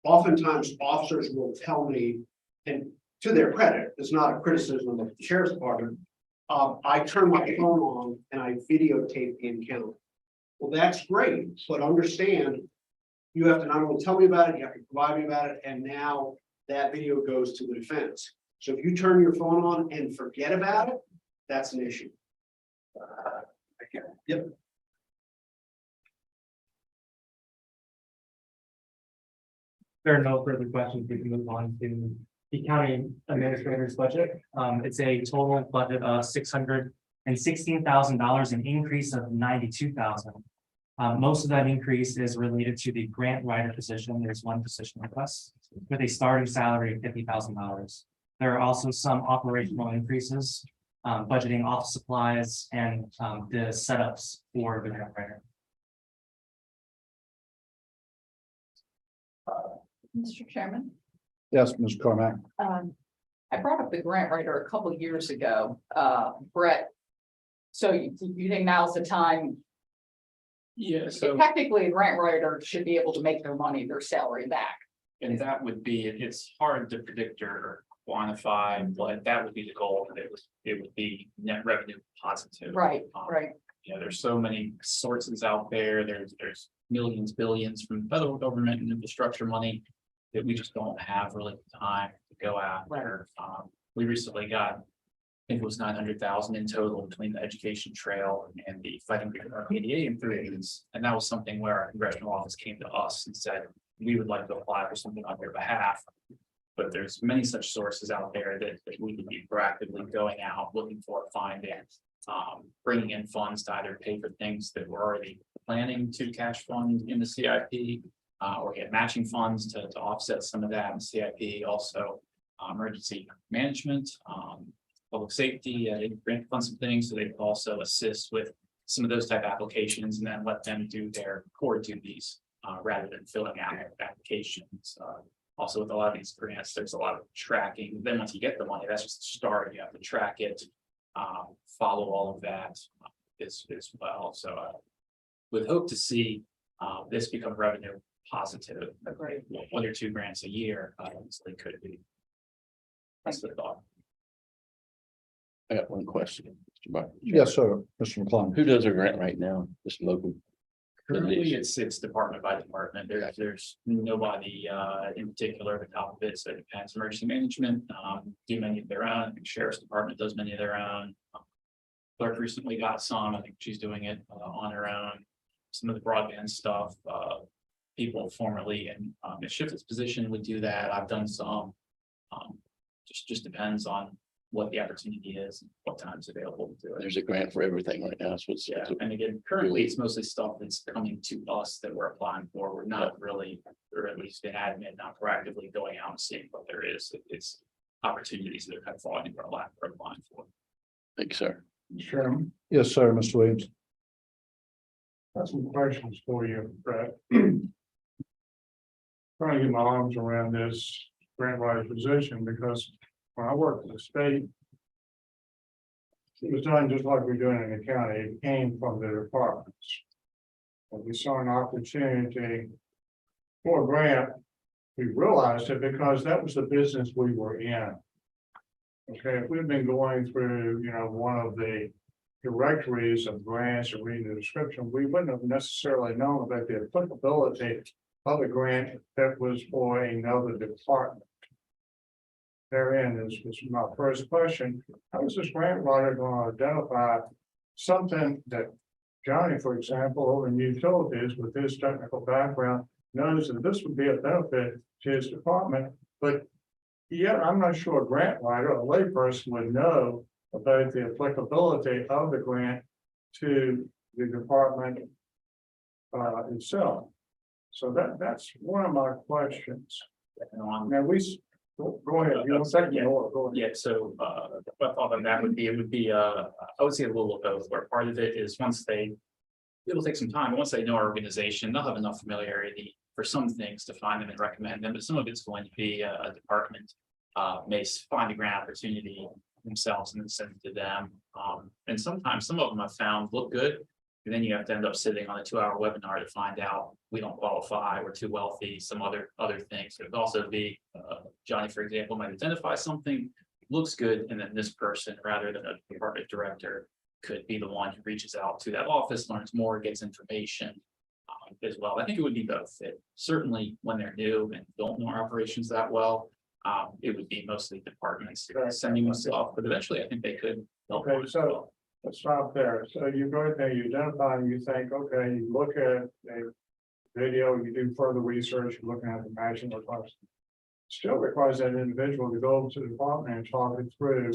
oftentimes officers will tell me, and to their credit, it's not a criticism of the sheriff's department. I turn my phone on and I videotape the encounter. Well, that's great, but understand you have to not only tell me about it, you have to provide me about it, and now that video goes to the defense. So if you turn your phone on and forget about it, that's an issue. Yep. There are no further questions. We can move on to the county administrator's budget. It's a total budget of $616,000, an increase of $92,000. Most of that increase is related to the grant writer position. There's one position request with a starting salary of $50,000. There are also some operational increases, budgeting office supplies and the setups for the grant writer. Mr. Chairman, Yes, Ms. Carmack. I brought up the grant writer a couple of years ago, Brett. So you think now's the time? Yeah, so, Technically, a grant writer should be able to make their money, their salary back. and that would be, it's hard to predict or quantify, but that would be the goal, that it would be net revenue positive. Right, Um, right. You know, there's so many sources out there, there's millions, billions from federal government and infrastructure money that we just don't have really the time to go after. We recently got, I think it was 900,000 in total between the education trail and the fighting ADA improvements. And that was something where our congressional office came to us and said, we would like to apply for something on your behalf. But there's many such sources out there that we could be proactively going out, looking for, finding, bringing in funds to either pay for things that we're already planning to cash fund in the CIP, or get matching funds to offset some of that in CIP, also emergency management, public safety, they grant fund some things, so they could also assist with some of those type applications and then let them do their core duties, rather than filling out applications. Also with a lot of these grants, there's a lot of tracking. Then once you get the money, that's just the start. You have to track it, follow all of that as well. So would hope to see this become revenue positive. Agreed. 1 or 2 grants a year, easily could be. That's the thought. I got one question. Mr. Buck. Yes, sir, Mr. McClung. Who does our grant right now? Just local? Currently, it's department by department. There's nobody in particular at the top of it, so it depends. Emergency management, do many of their own. I think Sheriff's Department does many of their own. Clerk recently got some. I think she's doing it on her own. Some of the broadband stuff, people formerly in Ms. Shifley's position would do that. I've done some. Just depends on what the opportunity is, and what time's available to do it. There's a grant for everything right now. So it's, Yeah, and again, currently it's mostly stuff that's coming to us that we're applying for. We're not really, or at least in admin, not proactively going out and seeing what there is. It's opportunities that are kind of falling into our lap for applying for. thank you, sir. Sure. Yes, sir, Mr. Williams. Got some questions for you, Brett. Trying to get my arms around this grant writer position, because when I worked for the state, it was done just like we're doing in the county. It came from the departments. And we saw an opportunity for a grant. We realized it because that was the business we were in. Okay, if we'd been going through, one of the directories of grants and reading the description, we wouldn't have necessarily known about the applicability of a grant that was for another department. Therein is my first question. How is this grant writer going to identify something that Johnny, for example, over in utilities with his technical background, knows that this would be a benefit to his department, but yet I'm not sure a grant writer, a layperson would know about the applicability of the grant to the department itself. So that's one of my questions. Now go ahead. You want second or go ahead. Yeah, so my thought on that would be, I would say a little of both, where part of it is it'll take some time, but once they know our organization, they'll have enough familiarity for some things to find them and recommend them, but some of it's going to be a department may find a grant opportunity themselves and then send it to them. And sometimes some of them I've found look good, and then you have to end up sitting on a 2-hour webinar to find out we don't qualify, we're too wealthy, some other things. It could also be Johnny, for example, might identify something, looks good, and then this person, rather than a department director, could be the one who reaches out to that office, learns more, gets information as well. I think it would be both. Certainly when they're new and don't know our operations that well, it would be mostly departments sending us off, but eventually I think they could help. Okay, so let's stop there. So you go there, you identify, and you think, okay, you look at a video, you do further research, you're looking at the matching request. Still requires that individual to go over to the department and talk it through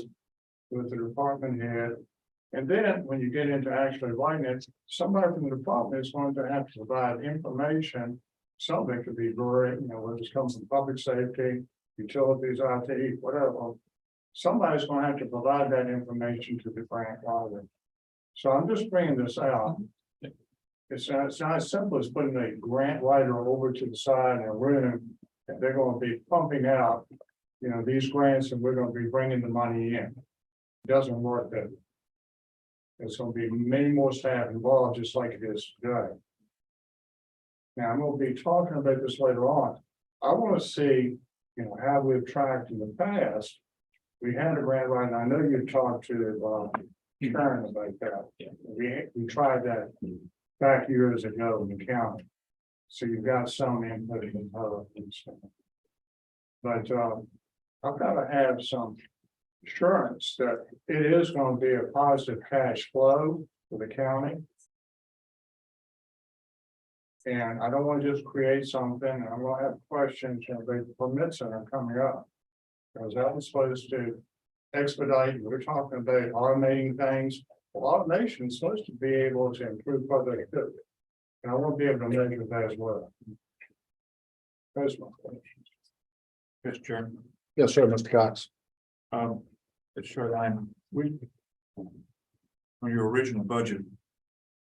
with the department head. And then when you get into actually writing it, somebody from the department is going to have to provide information. Some of it could be very, whether it's comes from public safety, utilities, IT, whatever. Somebody's going to have to provide that information to the grant writer. So I'm just bringing this out. It's not as simple as putting a grant writer over to the side in a room, and they're going to be pumping out, these grants, and we're going to be bringing the money in. It doesn't work that way. There's going to be many more staff involved, just like it is today. Now, I'm going to be talking about this later on. I want to see, how we've tracked in the past. We had a grant writer, and I know you talked to Karen about that. Yeah. We tried that back years ago in the county. So you've got some input in her. But I've got to have some assurance that it is going to be a positive cash flow for the county. And I don't want to just create something. I'm going to have questions, about the permits that are coming up. Because that was supposed to expedite, we're talking about automating things. Well, automation is supposed to be able to improve productivity. And I want to be able to measure that as well. That's my question. Mr. Chairman. Yes, sir, Mr. Cox. It's short line. On your original budget,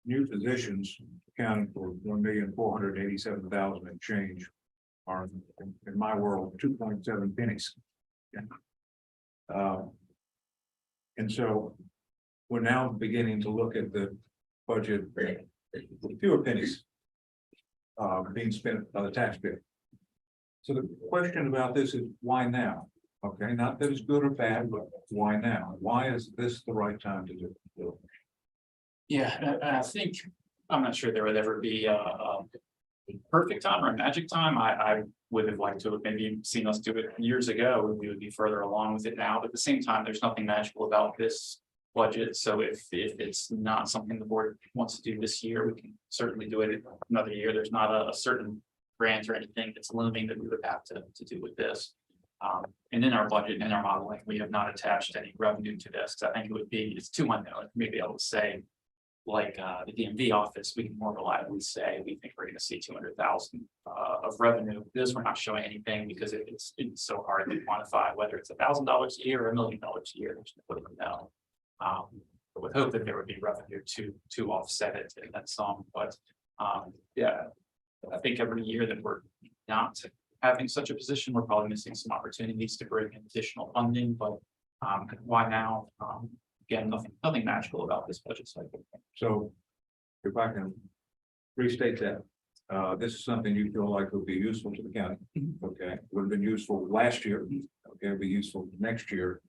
new positions accounting for 1,487,000 and change are, in my world, 2.7 pennies. And so we're now beginning to look at the budget with fewer pennies being spent by the taxpayer. So the question about this is why now? Okay, not that it's good or bad, but why now? Why is this the right time to do it? Yeah, and I think, I'm not sure there would ever be a perfect time or a magic time. I would have liked to have maybe seen us do it years ago. We would be further along with it now, but at the same time, there's nothing magical about this budget. So if it's not something the board wants to do this year, we can certainly do it another year. There's not a certain grant or anything that's looming that we would have to do with this. And in our budget and our modeling, we have not attached any revenue to this. I think it's too unknown. Maybe able to say, like the DMV office, we can more reliably say we think we're going to see 200,000 of revenue. This we're not showing anything because it's so hard to quantify whether it's $1,000 a year or $1 million a year. There's no way to know. with hope that there would be revenue to offset it and then some, but, yeah. I think every year that we're not having such a position, we're probably missing some opportunities to bring in additional funding, but, why now? Again, nothing magical about this budget cycle. So if I can restate that, this is something you feel like would be useful to the county. Okay, would have been useful last year. Okay, it'll be useful next year.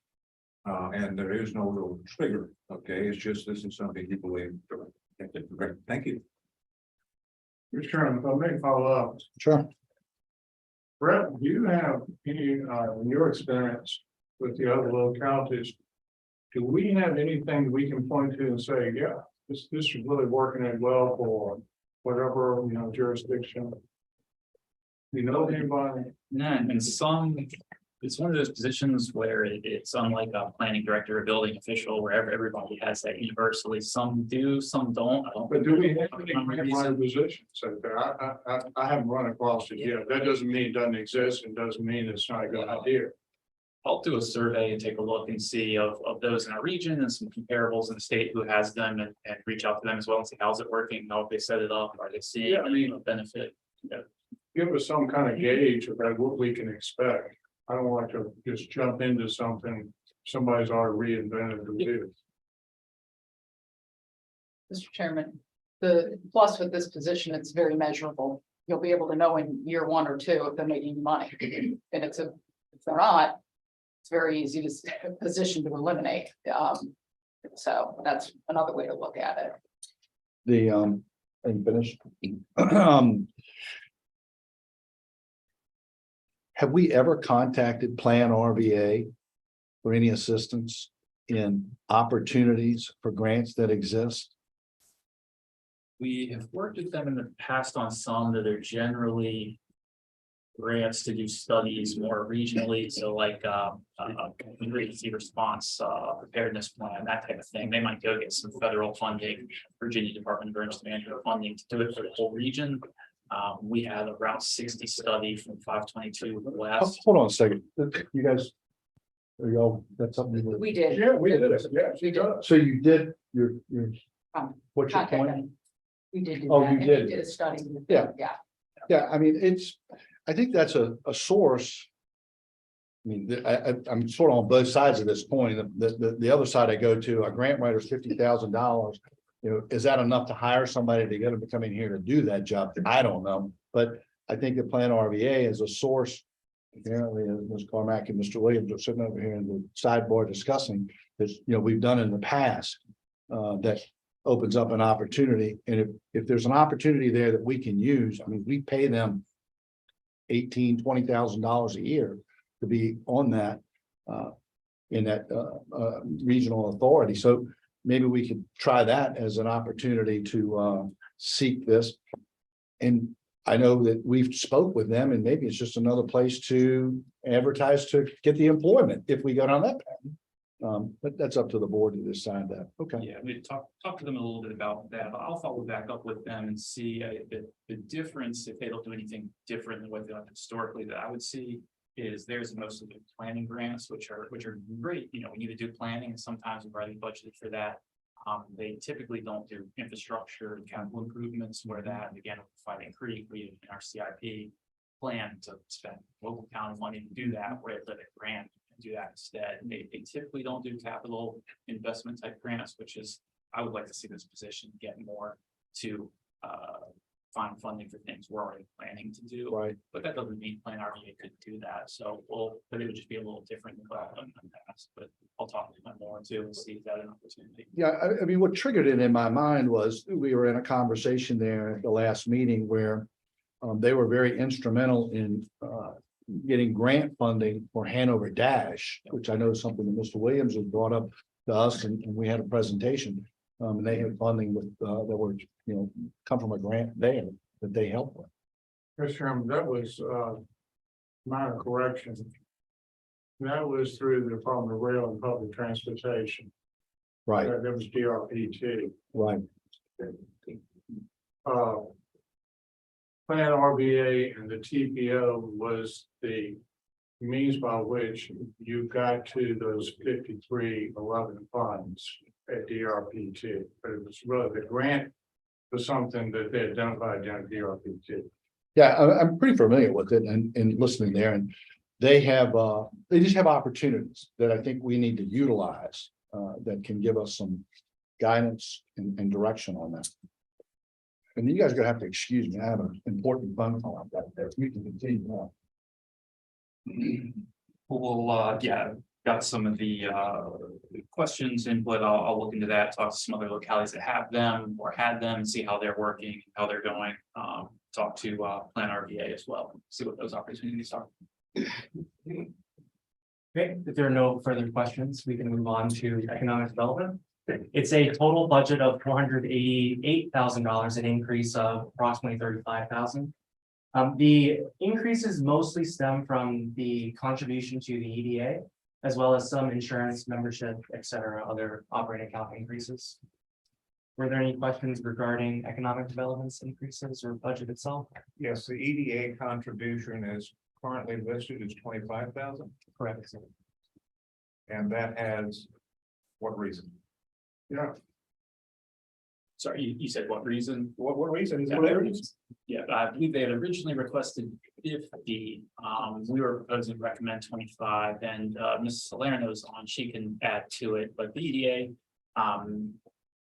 And there is no real trigger. Okay, it's just this is something you believe. Great, thank you. Mr. Chairman, if I may follow up, Sure. Brett, do you have any, in your experience with the other localities? Do we have anything we can point to and say, yeah, this is really working out well for whatever, jurisdiction? You know anybody? No, and some, it's one of those positions where it's unlike a planning director or building official, where everybody has that universally. Some do, some don't. I don't But do we have think any grant positions out there? I haven't run across it yet. That doesn't mean it doesn't exist and doesn't mean it's not a good idea. I'll do a survey and take a look and see of those in our region and some comparables in the state who has them and reach out to them as well and see how's it working, how they set it up, are they seeing any benefit? Give us some kind of gauge about what we can expect. I don't want to just jump into something somebody's already reinvented the wheel. Mr. Chairman, the plus with this position, it's very measurable. You'll be able to know in year 1 or 2 if they're making money. And if they're not, it's very easy to position to eliminate. So that's another way to look at it. The, and finish. Have we ever contacted Plan RVA for any assistance in opportunities for grants that exist? We have worked with them in the past on some that are generally grants to do studies more regionally, so like emergency response preparedness plan, that type of thing. They might go get some federal funding, Virginia Department of Emergency Management funding to do it for the whole region. We had a Route 60 study from 522 West. Hold on a second. You guys, are y'all, that's something. We did. Yeah, we did it. Yeah, she does. So you did your, what's your Contact point? them. We did. Do Oh, that, you and did. we did a study. with Yeah. them, Yeah. Yeah, I mean, I think that's a source. I mean, I'm sort of on both sides of this coin. The other side I go to, a grant writer's $50,000. Is that enough to hire somebody to get them to come in here to do that job? I don't know, but I think the Plan RVA is a source. Apparently, Ms. Carmack and Mr. Williams are sitting over here in the sidebar discussing this, we've done in the past. That opens up an opportunity, and if there's an opportunity there that we can use, I mean, we pay them $20,000 a year to be on that in that regional authority. So maybe we could try that as an opportunity to seek this. And I know that we've spoke with them, and maybe it's just another place to advertise to get the employment if we go down that path. But that's up to the board to decide that. Okay. Yeah, we talk to them a little bit about that, but I'll follow back up with them and see the difference, if they don't do anything different than what they've done historically, that I would see is there's most of the planning grants, which are great. We need to do planning, and sometimes we've already budgeted for that. They typically don't do infrastructure and capital improvements, where that, again, Fighting Creek, we in our CIP plan to spend local county money to do that, where the grant do that instead. They typically don't do capital investment type grants, which is, I would like to see this position get more to find funding for things we're already planning to do. Right. But that doesn't mean Plan RVA could do that. So but it would just be a little different than what I've done in the past. But I'll talk to them more too and see if that's an opportunity. Yeah, I mean, what triggered it in my mind was we were in a conversation there at the last meeting where they were very instrumental in getting grant funding for Hanover Dash, which I know is something that Mr. Williams has brought up to us, and we had a presentation. And they had funding with that were, come from a grant there that they helped with. Mr. Chairman, that was minor correction. That was through the Department of Rail and Public Transportation. Right, That was DRPT. right. Plan RVA and the TPO was the means by which you got to those 5311 funds. at DRPT, but it was really the grant was something that they identified down at DRPT. Yeah, I'm pretty familiar with it and listening there, and they just have opportunities that I think we need to utilize. That can give us some guidance and direction on that. And you guys are gonna have to excuse me, I have an important phone call I've got there, we can continue on. We'll, yeah, got some of the questions, input. I'll look into that, talk to some other localities that have them or had them, and see how they're working, how they're going. Talk to Plan RVA as well, see what those opportunities are. Okay, if there are no further questions, we can move on to economic development. It's a total budget of $488,000, an increase of approximately $35,000. The increases mostly stem from the contribution to the EDA, as well as some insurance, membership, et cetera, other operating account increases. Were there any questions regarding economic developments increases or budget itself? Yes, the EDA contribution is currently listed as 25,000, Correct. and that has what reason? Yeah, Sorry, you said what reason? what reason is Yeah, I believe they had originally requested 50. We were proposing to recommend 25, and Mrs. Salerno's on, she can add to it, but the EDA.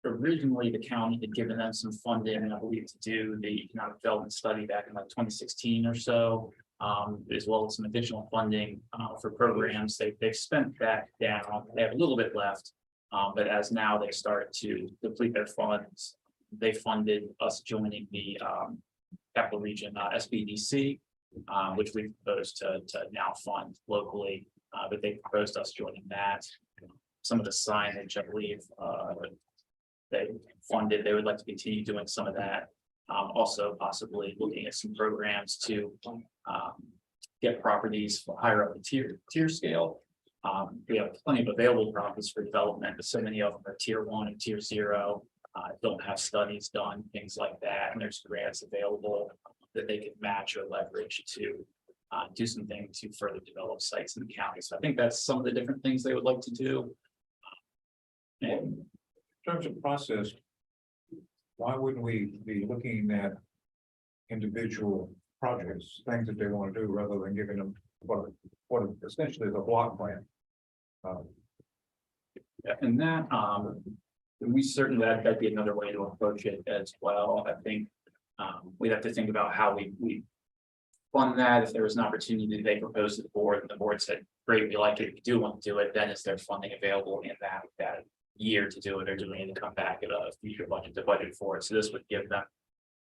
Originally, the county had given them some funding, I believe, to do the economic development study back in like 2016 or so. As well as some additional funding for programs. They've spent that down. They have a little bit left. But as now they start to deplete their funds, they funded us joining the capital region SBDC, which we proposed to now fund locally. But they proposed us joining that. Some of the signage, I believe, they funded. They would like to continue doing some of that. Also possibly looking at some programs to get properties higher up the tier scale. We have plenty of available properties for development, but so many of them are tier 1 and tier 0. Don't have studies done, things like that, and there's grants available that they can match or leverage to do something to further develop sites in the county. So I think that's some of the different things they would like to do. And In terms of process, why wouldn't we be looking at individual projects, things that they want to do, rather than giving them what essentially is a block plan? yeah, and that we certainly that'd be another way to approach it as well. I think we'd have to think about how we fund that. If there was an opportunity they proposed to the board and the board said, great, we like it, we do want to do it, then is there funding available in that year to do it, or do we need to come back at a future budget to budget for it? So this would give them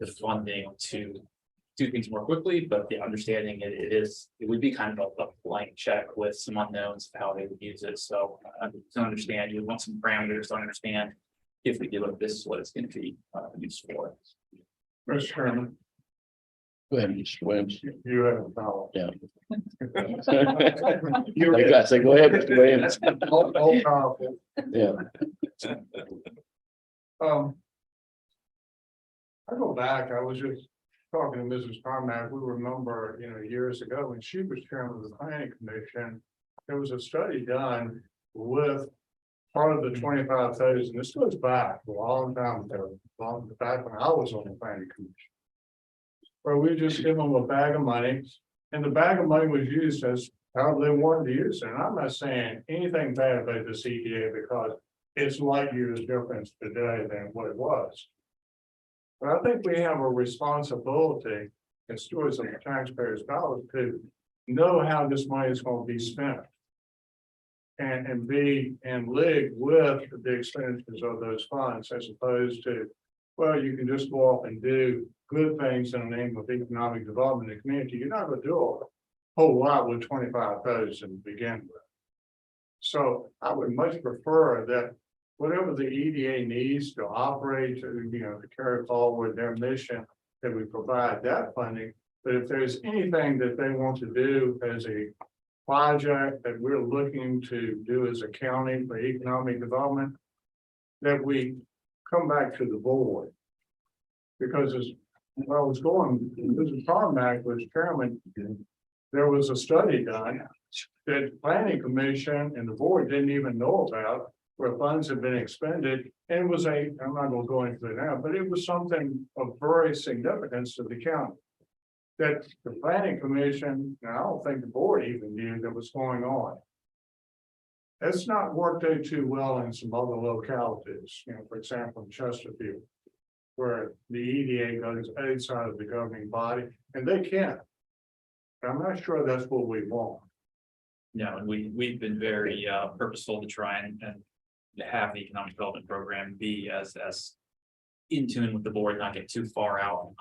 the funding to do things more quickly, but the understanding it would be kind of a blank check with some unknowns of how they would use it. So to understand, you want some parameters to understand if we do it, this is what it's going to be used for. Mr. Chairman, Go ahead, Mr. Williams. you have a power. Yeah. You're Like I said, go ahead, Mr. Williams. all powerful. Yeah. I go back, I was just talking to Mrs. Carmack, we remember, years ago when she was chairman of the planning commission, there was a study done with part of the 25,000. This goes back a long time ago, long back when I was on the planning commission, where we just give them a bag of money, and the bag of money was used as however they wanted to use it. And I'm not saying anything bad about the CDA, because it's light years difference today than what it was. But I think we have a responsibility as stewards of the taxpayers' dollars to know how this money is going to be spent. And be in league with the expenditures of those funds, as opposed to, well, you can just go off and do good things in the name of economic development in the community. You're not going to do a whole lot with 25,000 to begin with. So I would much prefer that whatever the EDA needs to operate, to carry forward their mission, that we provide that funding. But if there's anything that they want to do as a project that we're looking to do as a county for economic development, that we come back to the board. Because as I was going, Mrs. Carmack was chairman, there was a study done that the planning commission and the board didn't even know about, where funds have been expended, and it was I'm not gonna go into it now, but it was something of very significance to the county. That the planning commission, and I don't think the board even knew that was going on. It's not worked out too well in some other localities, for example, in Chesterfield. Where the EDA goes outside of the governing body, and they can. I'm not sure that's what we want. No, and we've been very purposeful to try and have the economic development program be as in tune with the board, not get too far out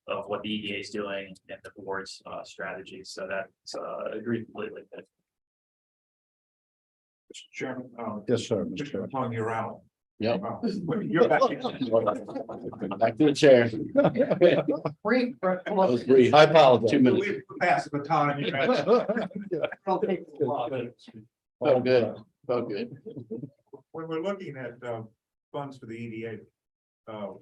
of what the EDA is doing and the board's strategy. So that's agreed completely. Mr. Chairman, Yes, sir, just Mr. Chairman. upon your out. Yep. You're back. Back to the chair. That was brief. I apologize. 2 minutes. We passed the time. Felt good. Felt good. When we're looking at funds for the EDA, the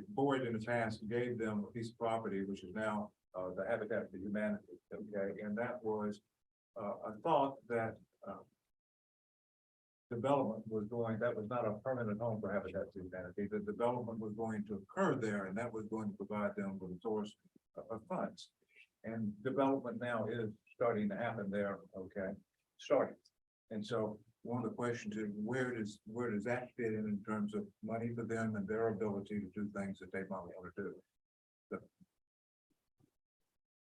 board in the past gave them a piece of property, which is now the Habitat for Humanity. Okay, and that was a thought that development was going, that was not a permanent home for Habitat for Humanity. The development was going to occur there, and that was going to provide them with a source of funds. And development now is starting to happen there, okay, starting. And so one of the questions is, where does that fit in terms of money for them and their ability to do things that they might want to do? So,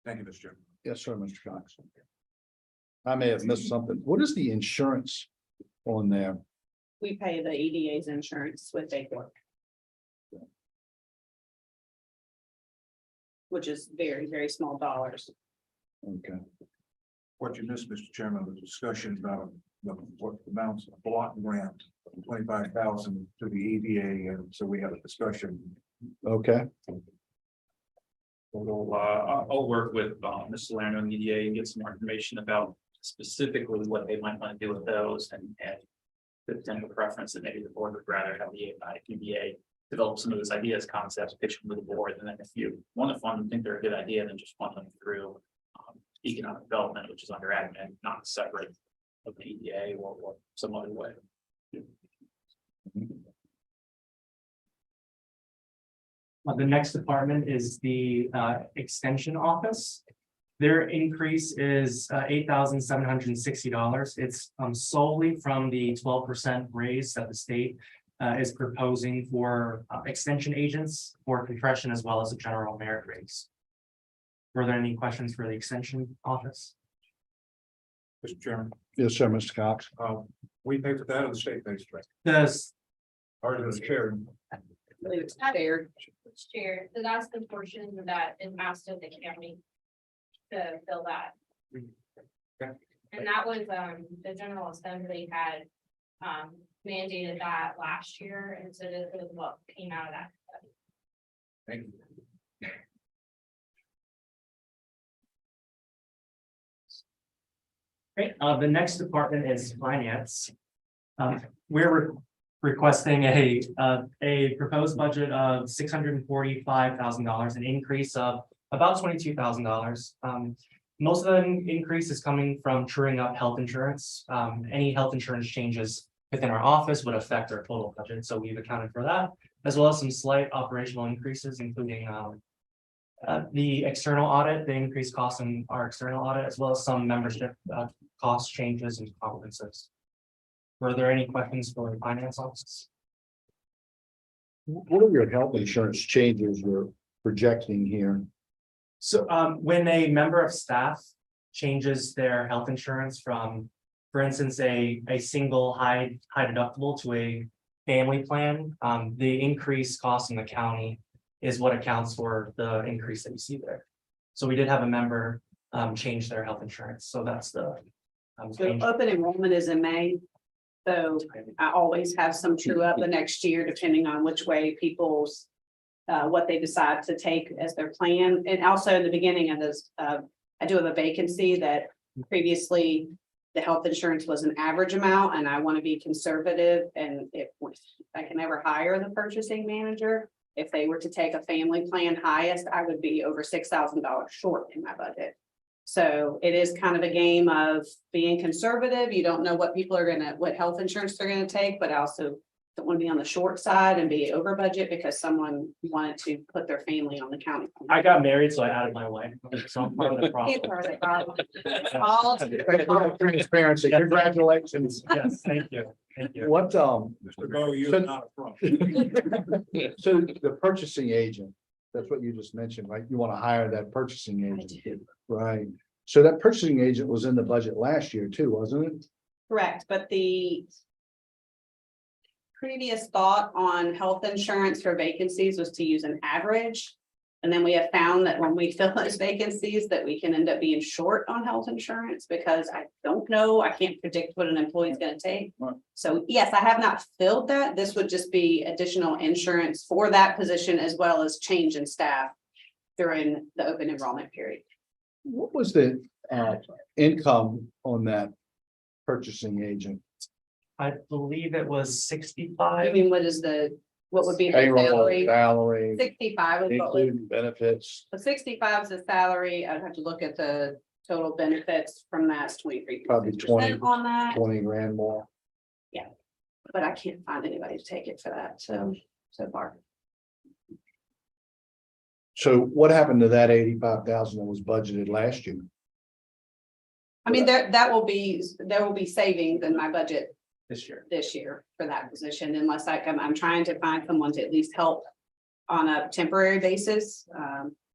thank you, Mr. Chairman. Yes, sir, Mr. Cox. I may have missed something. What is the insurance on there? We pay the EDA's insurance with Bayport. Which is very, very small dollars. Okay. What you missed, Mr. Chairman, was discussion about what amounts of block grant, 25,000 to the EDA, and so we had a discussion. Okay. I'll work with Ms. Salerno and EDA and get some more information about specifically what they might want to do with those and the potential preference that maybe the board would rather have the EDA develop some of those ideas, concepts, pitch them to the board, and then if you want to fund them, think they're a good idea, then just fund them through economic development, which is under admin, not separate of the EDA or some other way. The next department is the extension office. Their increase is $8,760. It's solely from the 12% raise that the state is proposing for extension agents for compression as well as a general merit raise. Were there any questions for the extension office? Mr. Chairman, Yes, sir, Mr. Cox. we pay for that or the state pays for it? Does Or is it shared? I believe it's shared. Chair, so that's the portion that is asked of the county to fill that. Okay. And that was, the General Assembly had, mandated that last year, and so this is what came out of that. Thank you. great. The next department is finance. We're requesting a proposed budget of $645,000, an increase of about $22,000. Most of the increase is coming from truing up health insurance. Any health insurance changes within our office would affect our total budget, so we've accounted for that, as well as some slight operational increases, including the external audit, the increased costs in our external audit, as well as some membership cost changes and conferences. Were there any questions for the finance office? What are your health insurance changes you're projecting here? So when a member of staff changes their health insurance from, for instance, a single high deductible to a family plan, the increased cost in the county is what accounts for the increase that you see there. So we did have a member change their health insurance, so that's the So change. open enrollment is in May. So I always have some true up the next year, depending on which way people's what they decide to take as their plan. And also in the beginning of this, I do have a vacancy that previously the health insurance was an average amount, and I want to be conservative. And if I can ever hire the purchasing manager, if they were to take a family plan highest, I would be over $6,000 short in my budget. So it is kind of a game of being conservative. You don't know what people are what health insurance they're gonna take, but also don't want to be on the short side and be over budget because someone wanted to put their family on the county. I got married, so I added my wife. So I'm part of the It's problem. part of the problem. All Transparency, congratulations. Yes, thank you. Thank you. What, Mr. Bo, you're not a front. so the purchasing agent, that's what you just mentioned, right? You want to hire that purchasing agent, right? So that purchasing agent was in the budget last year too, wasn't it? Correct, but the previous thought on health insurance for vacancies was to use an average. And then we have found that when we fill those vacancies, that we can end up being short on health insurance because I don't know, I can't predict what an employee is going to take. Right. So yes, I have not filled that. This would just be additional insurance for that position as well as change in staff during the open enrollment period. What was the income on that purchasing agent? I believe it was I 65. mean, what would be the Payroll, salary? salary, 65 is what was. including benefits. So 65 is the salary. I'd have to look at the total benefits from that 23. Probably 20. On that, 20 grand more. but I can't find anybody to take it for that. So far. So what happened to that 85,000 that was budgeted last year? I mean, there will be savings in my budget This year. this year for that position unless I'm trying to find someone to at least help on a temporary basis.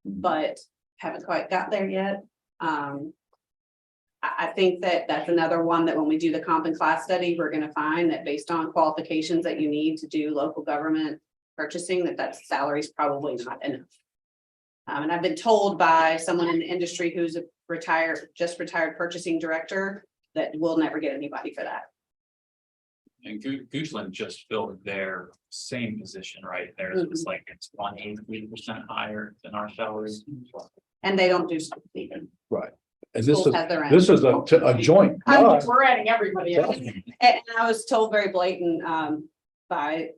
But haven't quite got there yet. I think that's another one that when we do the comp and class study, we're gonna find that based on qualifications that you need to do local government purchasing, that salary is probably not enough. And I've been told by someone in the industry who's a just retired purchasing director that we'll never get anybody for that. And Goochland just filled their same position, right? Theirs was like, it's 183% higher than our salaries. And they don't do school even. Right. And this Schools is, have their own. this is a joint. We're adding everybody. And I was told very blatant by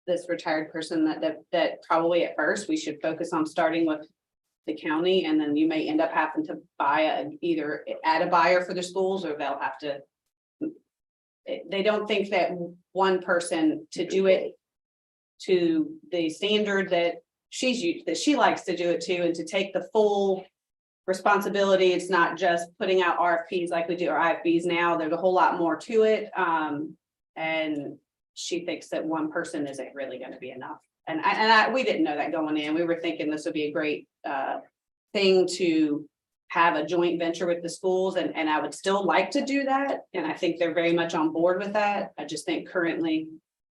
this retired person that probably at first we should focus on starting with the county, and then you may end up having to buy either add a buyer for the schools, or they'll have to. They don't think that one person to do it to the standard that she's used, that she likes to do it to, and to take the full responsibility. It's not just putting out RFPs like we do our IFBs now. There's a whole lot more to it. And she thinks that one person isn't really going to be enough. And we didn't know that going in. We were thinking this would be a great thing to have a joint venture with the schools, and I would still like to do that. And I think they're very much on board with that. I just think currently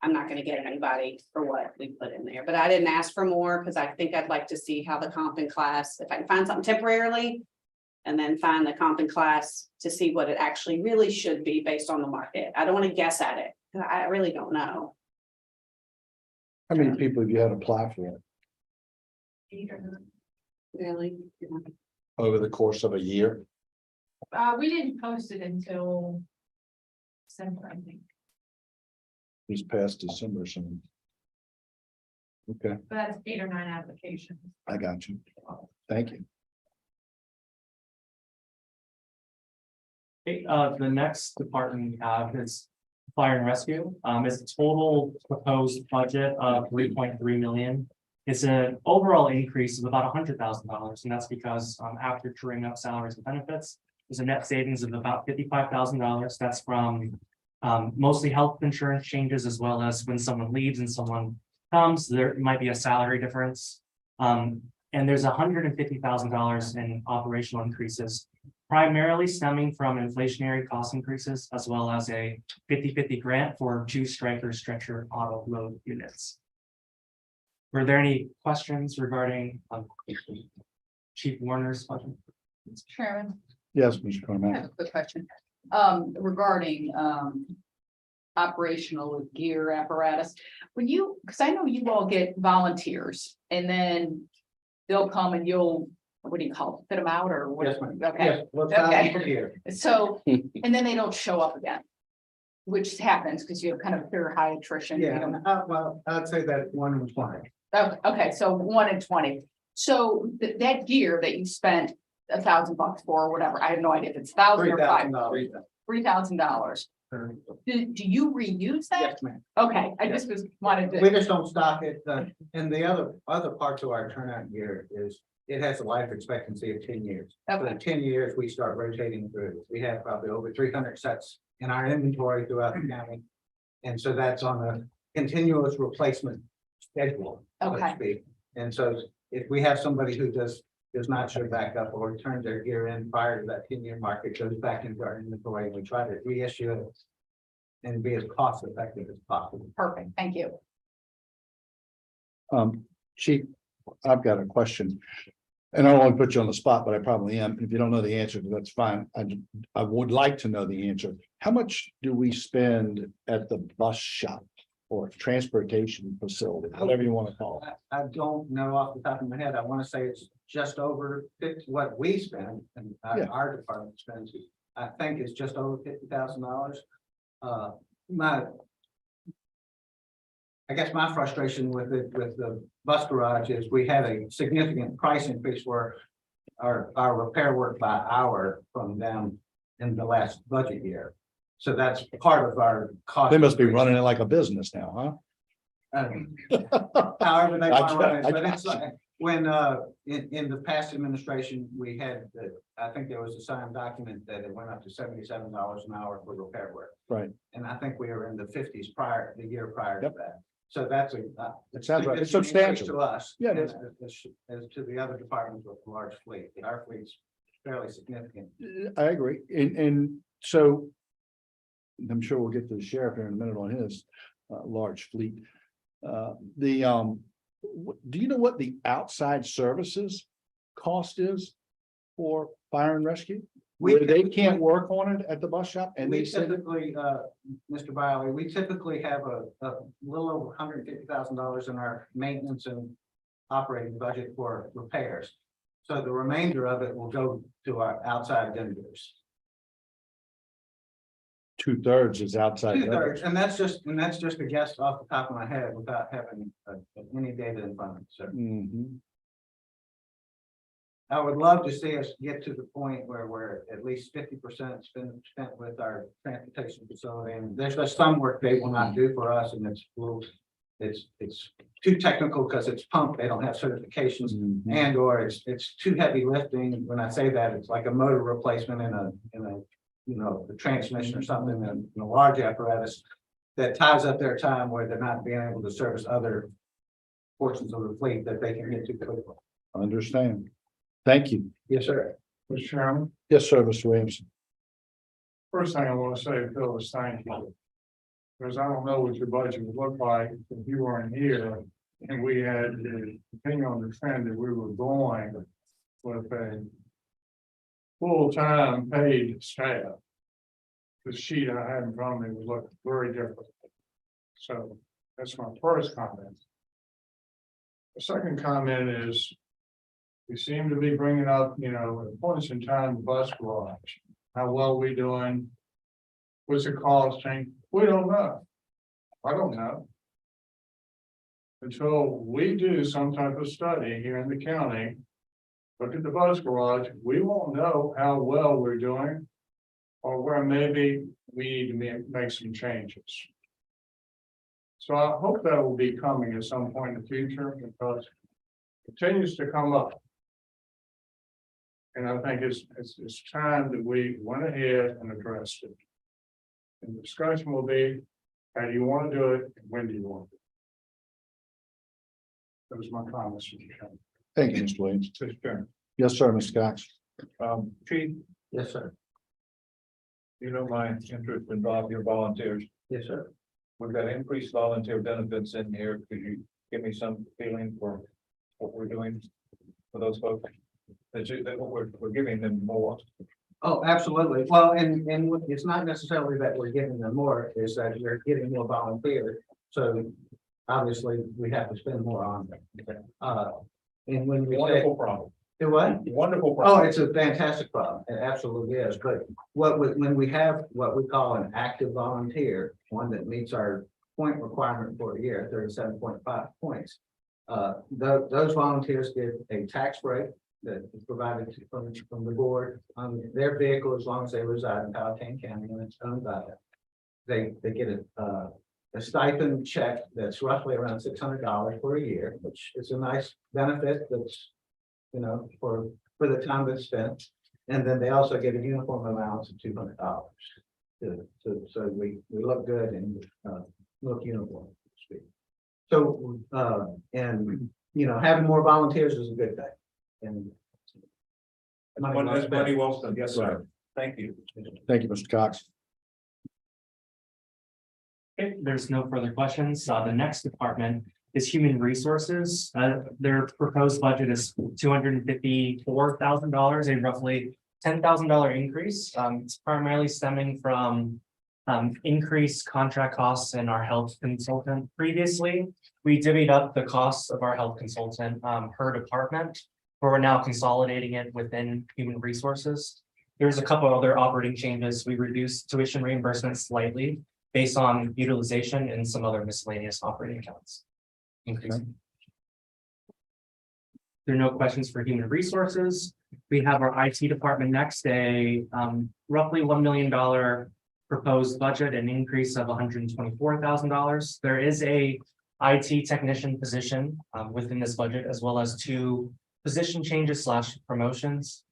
I'm not going to get anybody for what we put in there, but I didn't ask for more because I think I'd like to see how the comp and class, if I can find something temporarily, and then find the comp and class to see what it actually really should be based on the market. I don't want to guess at it. I really don't know. How many people have you had apply for it Really? over the course of a year? We didn't post it until December, I think, This past December, so. Okay, but that's 8 or 9 applications. I got you. Thank you. Okay, the next department we have is fire and rescue. It's a total proposed budget of 3.3 million. It's an overall increase of about $100,000, and that's because after truing up salaries and benefits, there's a net savings of about $55,000. That's from mostly health insurance changes, as well as when someone leaves and someone comes, there might be a salary difference. And there's $150,000 in operational increases, primarily stemming from inflationary cost increases, as well as a 50-50 grant for 2 Stryker stretcher auto load units. Were there any questions regarding Chief Warner's budget? Mr. Chairman, Yes, Mr. I Carmack. have a quick question. Regarding operational gear apparatus. When you, because I know you all get volunteers and then they'll come and you'll, what do you call it, fit them out or what? Yes, ma'am. Okay, Yes, let's Okay. have it here. so, and then they don't show up again. Which happens because you have kind of pure high attrition. You Yeah, don't- well, I'd say that 1 was fine. Okay, so 1 in 20. So that gear that you spent $1,000 for or whatever. I have no idea if it's thousand or five, $3,000. $3,000. Do you reuse that? Yes, ma'am. Okay, I just wanted We to, just don't stock it, and the other parts of our turnout gear is, it has a life expectancy of 10 years. So okay, in 10 years, we start rotating through. We have probably over 300 sets in our inventory throughout the county. And so that's on a continuous replacement schedule, so to Okay. speak. And so if we have somebody who does not show back up or turns their gear in prior to that 10-year mark, it goes back into our inventory, and we try to reissue it and be as cost effective as possible. perfect, thank you. Chief, I've got a question. And I don't want to put you on the spot, but I probably am. If you don't know the answer, that's fine. I would like to know the answer. How much do we spend at the bus shop or transportation facility, whatever you want to call it? I don't know off the top of my head. I want to say it's just over 50, what we spend and Yeah. our department spends. I think it's just over $50,000. I guess my frustration with the bus garage is we had a significant price increase for our repair work by hour from them in the last budget year. So that's part of our cost. They must be running it like a business now, However they want to run it, I but it's gotcha. like, when, in the past administration, we had, I think there was a signed document that it went up to $77 an hour for repair work. Right. And I think we were in the 50s the year prior to Yep. that. So that's a. It sounds right. It's significant increase substantial. To us. Yeah, it As to the other departments with a large fleet, our fleet's fairly significant. I agree. And so I'm sure we'll get to the sheriff here in a minute on his large fleet. Do you know what the outside services cost is for fire and rescue? Where they can't work on it at the bus shop and We they said, typically, Mr. Biley, we typically have a little over $150,000 in our maintenance and operating budget for repairs. So the remainder of it will go to our outside vendors. 2/3 is outside. 2/3, and that's just a guess off the top of my head without having any data in front of me, sir. Mhm. I would love to see us get to the point where we're at least 50% spent with our transportation facility, and there's just some work they will not do for us, and it's a little, it's too technical because it's pumped, they don't have certifications, Mhm. and or it's too heavy lifting. When I say that, it's like a motor replacement in a the transmission or something in a large apparatus that ties up their time where they're not being able to service other portions of the fleet that they can get to quickly. Understand. Thank you. Yes, sir. Mr. Chairman, Yes, sir, Mr. Williamson. first thing I want to say, Phil, is thank you. Because I don't know what your budget would look like if you weren't here and we had to continue on the trend that we were going with a full-time paid staff. The sheet I had in front of me would look very different. So that's my first comment. The second comment is we seem to be bringing up, at points in time, the bus garage, how well we doing? What's it costing? We don't know. I don't know. Until we do some type of study here in the county, look at the bus garage, we won't know how well we're doing. Or where maybe we need to make some changes. So I hope that will be coming at some point in the future because it continues to come up. And I think it's time that we went ahead and addressed it. And the discussion will be, how do you want to do it and when do you want to do it? That was my comments. Mr. Chairman. Thank you, Mr. Williams. Mr. Chairman. Yes, sir, Mr. Cox. Chief, Yes, sir. you know my interest in your volunteers. Yes, sir. We've got increased volunteer benefits in here. Could you give me some feeling for what we're doing for those folks? That we're giving them more. Oh, absolutely. Well, and it's not necessarily that we're giving them more, is that we're getting more volunteers. So obviously, we have to spend more on them. And when we say, Wonderful problem. do what? Wonderful problem. Oh, it's a fantastic problem. It absolutely is. But when we have what we call an active volunteer, one that meets our point requirement for a year, 37.5 points. Those volunteers get a tax break that is provided from the board on their vehicle as long as they reside in Powhatan County and it's owned by them. They get a stipend check that's roughly around $600 for a year, which is a nice benefit that's, you know, for the time that's spent. And then they also get a uniform allowance of $200. So we look good and look uniform, so to speak. So, and, you know, having more volunteers is a good thing. And Money well spent. Yes, sir. Thank you. Thank you, Mr. Cox. If there's no further questions, the next department is human resources. Their proposed budget is $254,000, a roughly $10,000 increase. It's primarily stemming from increased contract costs in our health consultant. Previously, we divvied up the costs of our health consultant per department, but we're now consolidating it within human resources. There's a couple other operating changes. We reduced tuition reimbursement slightly based on utilization and some other miscellaneous operating accounts. Increasing. There are no questions for human resources. We have our IT department next, a roughly $1 million proposed budget, an increase of $124,000. There is a IT technician position within this budget, as well as 2 position changes / promotions.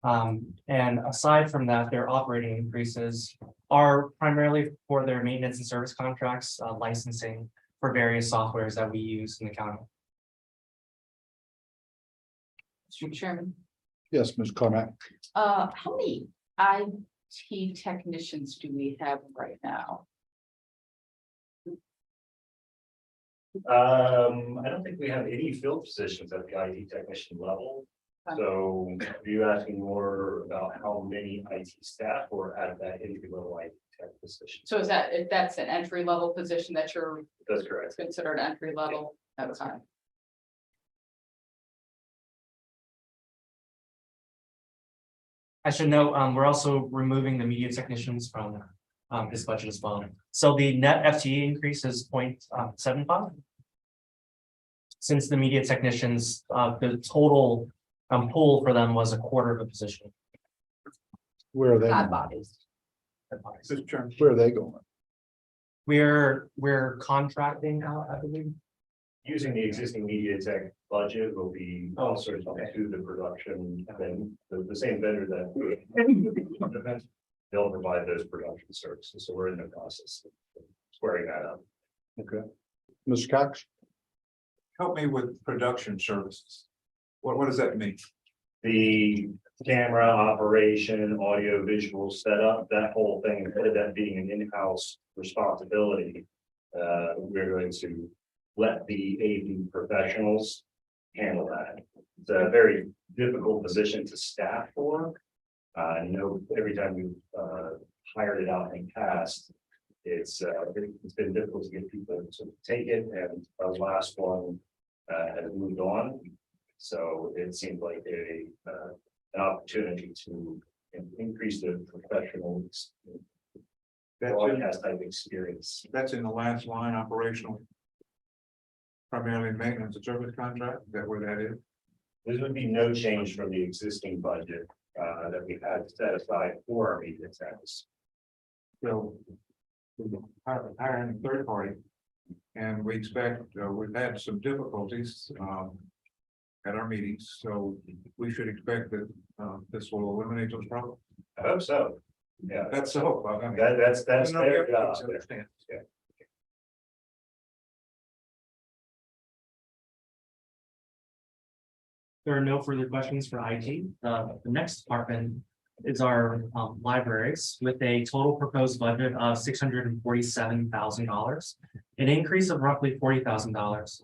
And aside from that, their operating increases are primarily for their maintenance and service contracts, licensing for various softwares that we use in the county. Mr. Chairman, Yes, Ms. Carmack. how many IT technicians do we have right now? I don't think we have any field positions at the IT technician level. So are you asking more about how many IT staff or at that entry level IT tech position? So is that, if that's an entry level position that you're That's correct. considered entry level at the time? I should note, we're also removing the media technicians from this budget as well. So the net FTE increase is 0.75. Since the media technicians, the total pool for them was a quarter of a position. Where are they? Odd bodies. Mr. Chairman. Where are they going? We're contracting out, I believe. Using the existing media tech budget will be also to the production thing, the same vendor that they'll provide those production services. So we're in the process of squaring that up. Okay. Mr. Cox? Help me with production services. What does that mean? The camera operation, audio visual setup, that whole thing, instead of that being an in-house responsibility, we're going to let the AV professionals handle that. It's a very difficult position to staff for. I know every time we've hired it out in the past, it's been difficult to get people to take it, and our last one has moved on. So it seemed like an opportunity to increase the professional broadcast type experience. That's in the last line, operational. Primarily maintenance and service contract, is that where that is? This would be no change from the existing budget that we've had set aside for our media techs. So we're hiring a third party. And we expect, we've had some difficulties at our meetings, so we should expect that this will eliminate those problems. I hope so. Yeah, That's the hope. I mean, that's no, their yeah, job. I understand. Yeah. There are no further questions for IT. The next department is our libraries with a total proposed budget of $647,000, an increase of roughly $40,000.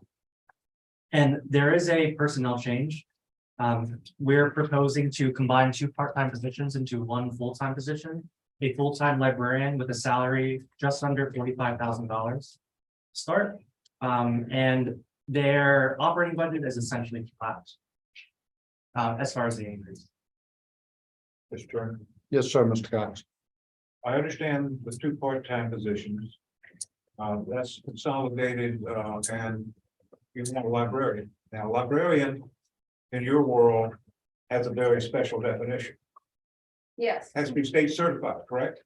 And there is a personnel change. We're proposing to combine 2 part-time positions into 1 full-time position, a full-time librarian with a salary just under $45,000 start. And their operating budget is essentially flat. As far as the increase. Mr. Chairman, Yes, sir, Mr. Cox. I understand the 2 part-time positions. That's consolidated, and you want a librarian. Now, librarian in your world has a very special definition. Yes, Has to be state certified, correct?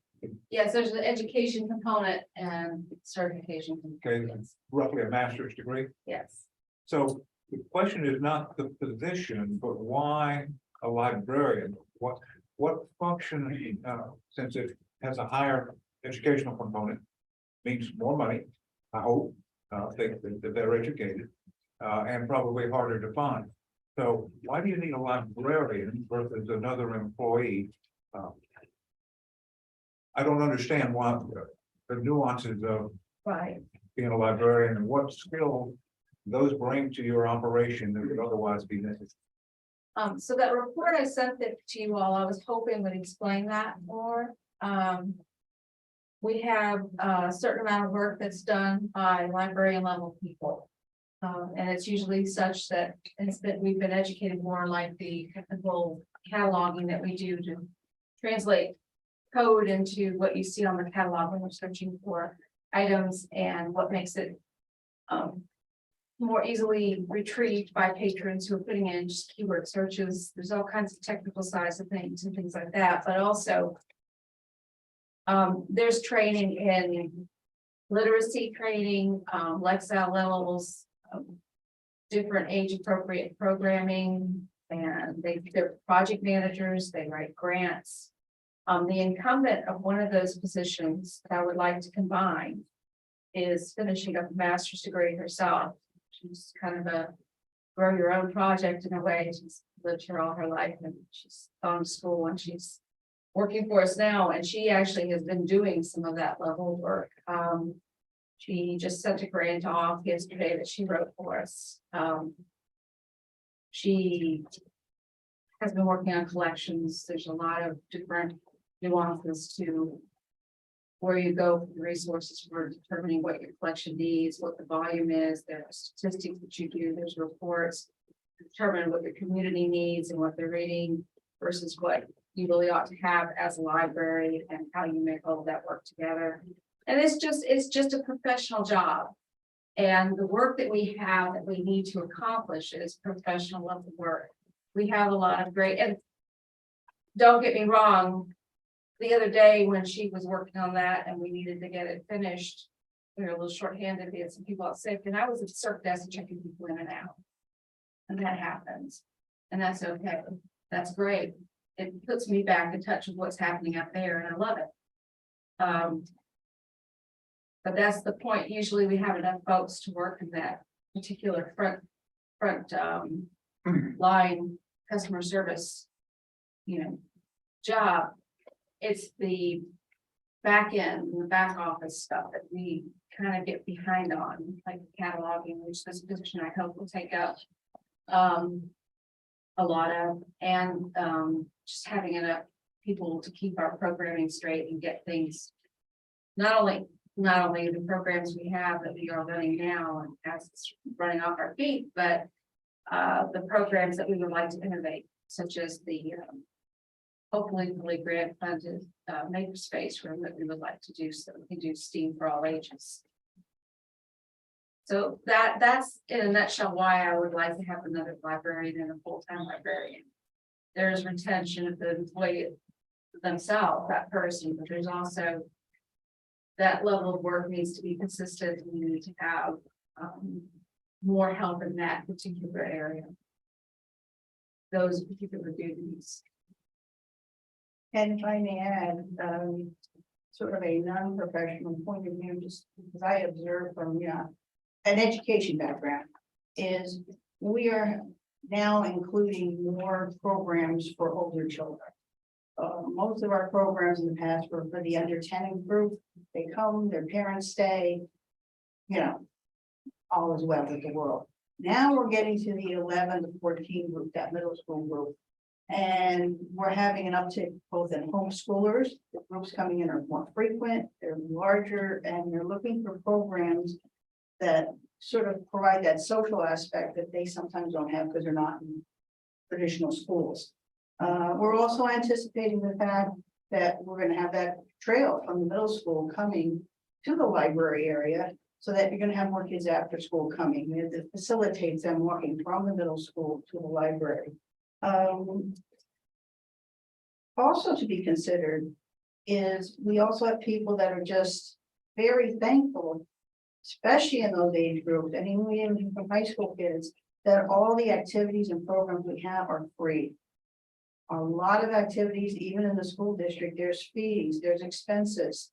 yes, there's an education component and certification. Okay, roughly a master's degree. Yes. So the question is not the position, but why a librarian? What function, since it has a higher educational component, means more money, I hope, think that they're educated, and probably harder to find. So why do you need a librarian versus another employee? I don't understand why the nuances of Right. being a librarian and what skill those bring to your operation that would otherwise be necessary. So that report I sent it to you all, I was hoping would explain that more. We have a certain amount of work that's done by librarian level people. And it's usually such that we've been educated more like the technical cataloging that we do to translate code into what you see on the catalog when we're searching for items and what makes it more easily retrieved by patrons who are putting in just keyword searches. There's all kinds of technical sides of things and things like that, but also there's training in literacy training, Lexile levels, different age appropriate programming, and they're project managers, they write grants. The incumbent of one of those positions that I would like to combine is finishing up a master's degree herself. She's kind of a grow your own project in a way. She's lived here all her life and she's gone to school and she's working for us now. And she actually has been doing some of that level of work. She just sent a grant off yesterday that she wrote for us. She has been working on collections. There's a lot of different nuances to where you go for the resources for determining what your collection needs, what the volume is. There are statistics that you do, there's reports to determine what the community needs and what they're reading versus what you really ought to have as a library and how you make all of that work together. And it's just a professional job. And the work that we have that we need to accomplish is professional level work. We have a lot of great, and don't get me wrong, the other day when she was working on that and we needed to get it finished, we were a little shorthanded, we had some people out sick, and I was at the circ desk checking people in and out. And that happens, and that's okay, that's great. It puts me back in touch with what's happening up there, and I love it. But that's the point, usually we have enough folks to work in that particular front line customer service, job. It's the back end, the back office stuff that we kind of get behind on, like cataloging, which this position I hope will take up a lot of, and just having enough people to keep our programming straight and get things, not only the programs we have that we are running now and as it's running off our feet, but the programs that we would like to innovate, such as the hopefully fully grant funded makerspace room that we would like to do, so we can do STEAM for all ages. So that's in a nutshell why I would like to have another librarian and a full-time librarian. There's retention of the employee themselves, that person, but there's also that level of work needs to be consistent. We need to have more help in that particular area. Those particular duties. And if I may add, sort of a non-professional point of view, just because I observe from, an education background, is we are now including more programs for older children. Most of our programs in the past were for the under 10 group. They come, their parents stay, all is well with the world. Now we're getting to the 11 to 14 group, that middle school group. And we're having an uptick both in homeschoolers. The groups coming in are more frequent, they're larger, and they're looking for programs that sort of provide that social aspect that they sometimes don't have because they're not in traditional schools. We're also anticipating the fact that we're going to have that trail from the middle school coming to the library area, so that you're going to have more kids after school coming. It facilitates them walking from the middle school to the library. Also to be considered is we also have people that are just very thankful, especially in those age groups, and even from high school kids, that all the activities and programs we have are free. A lot of activities, even in the school district, there's fees, there's expenses.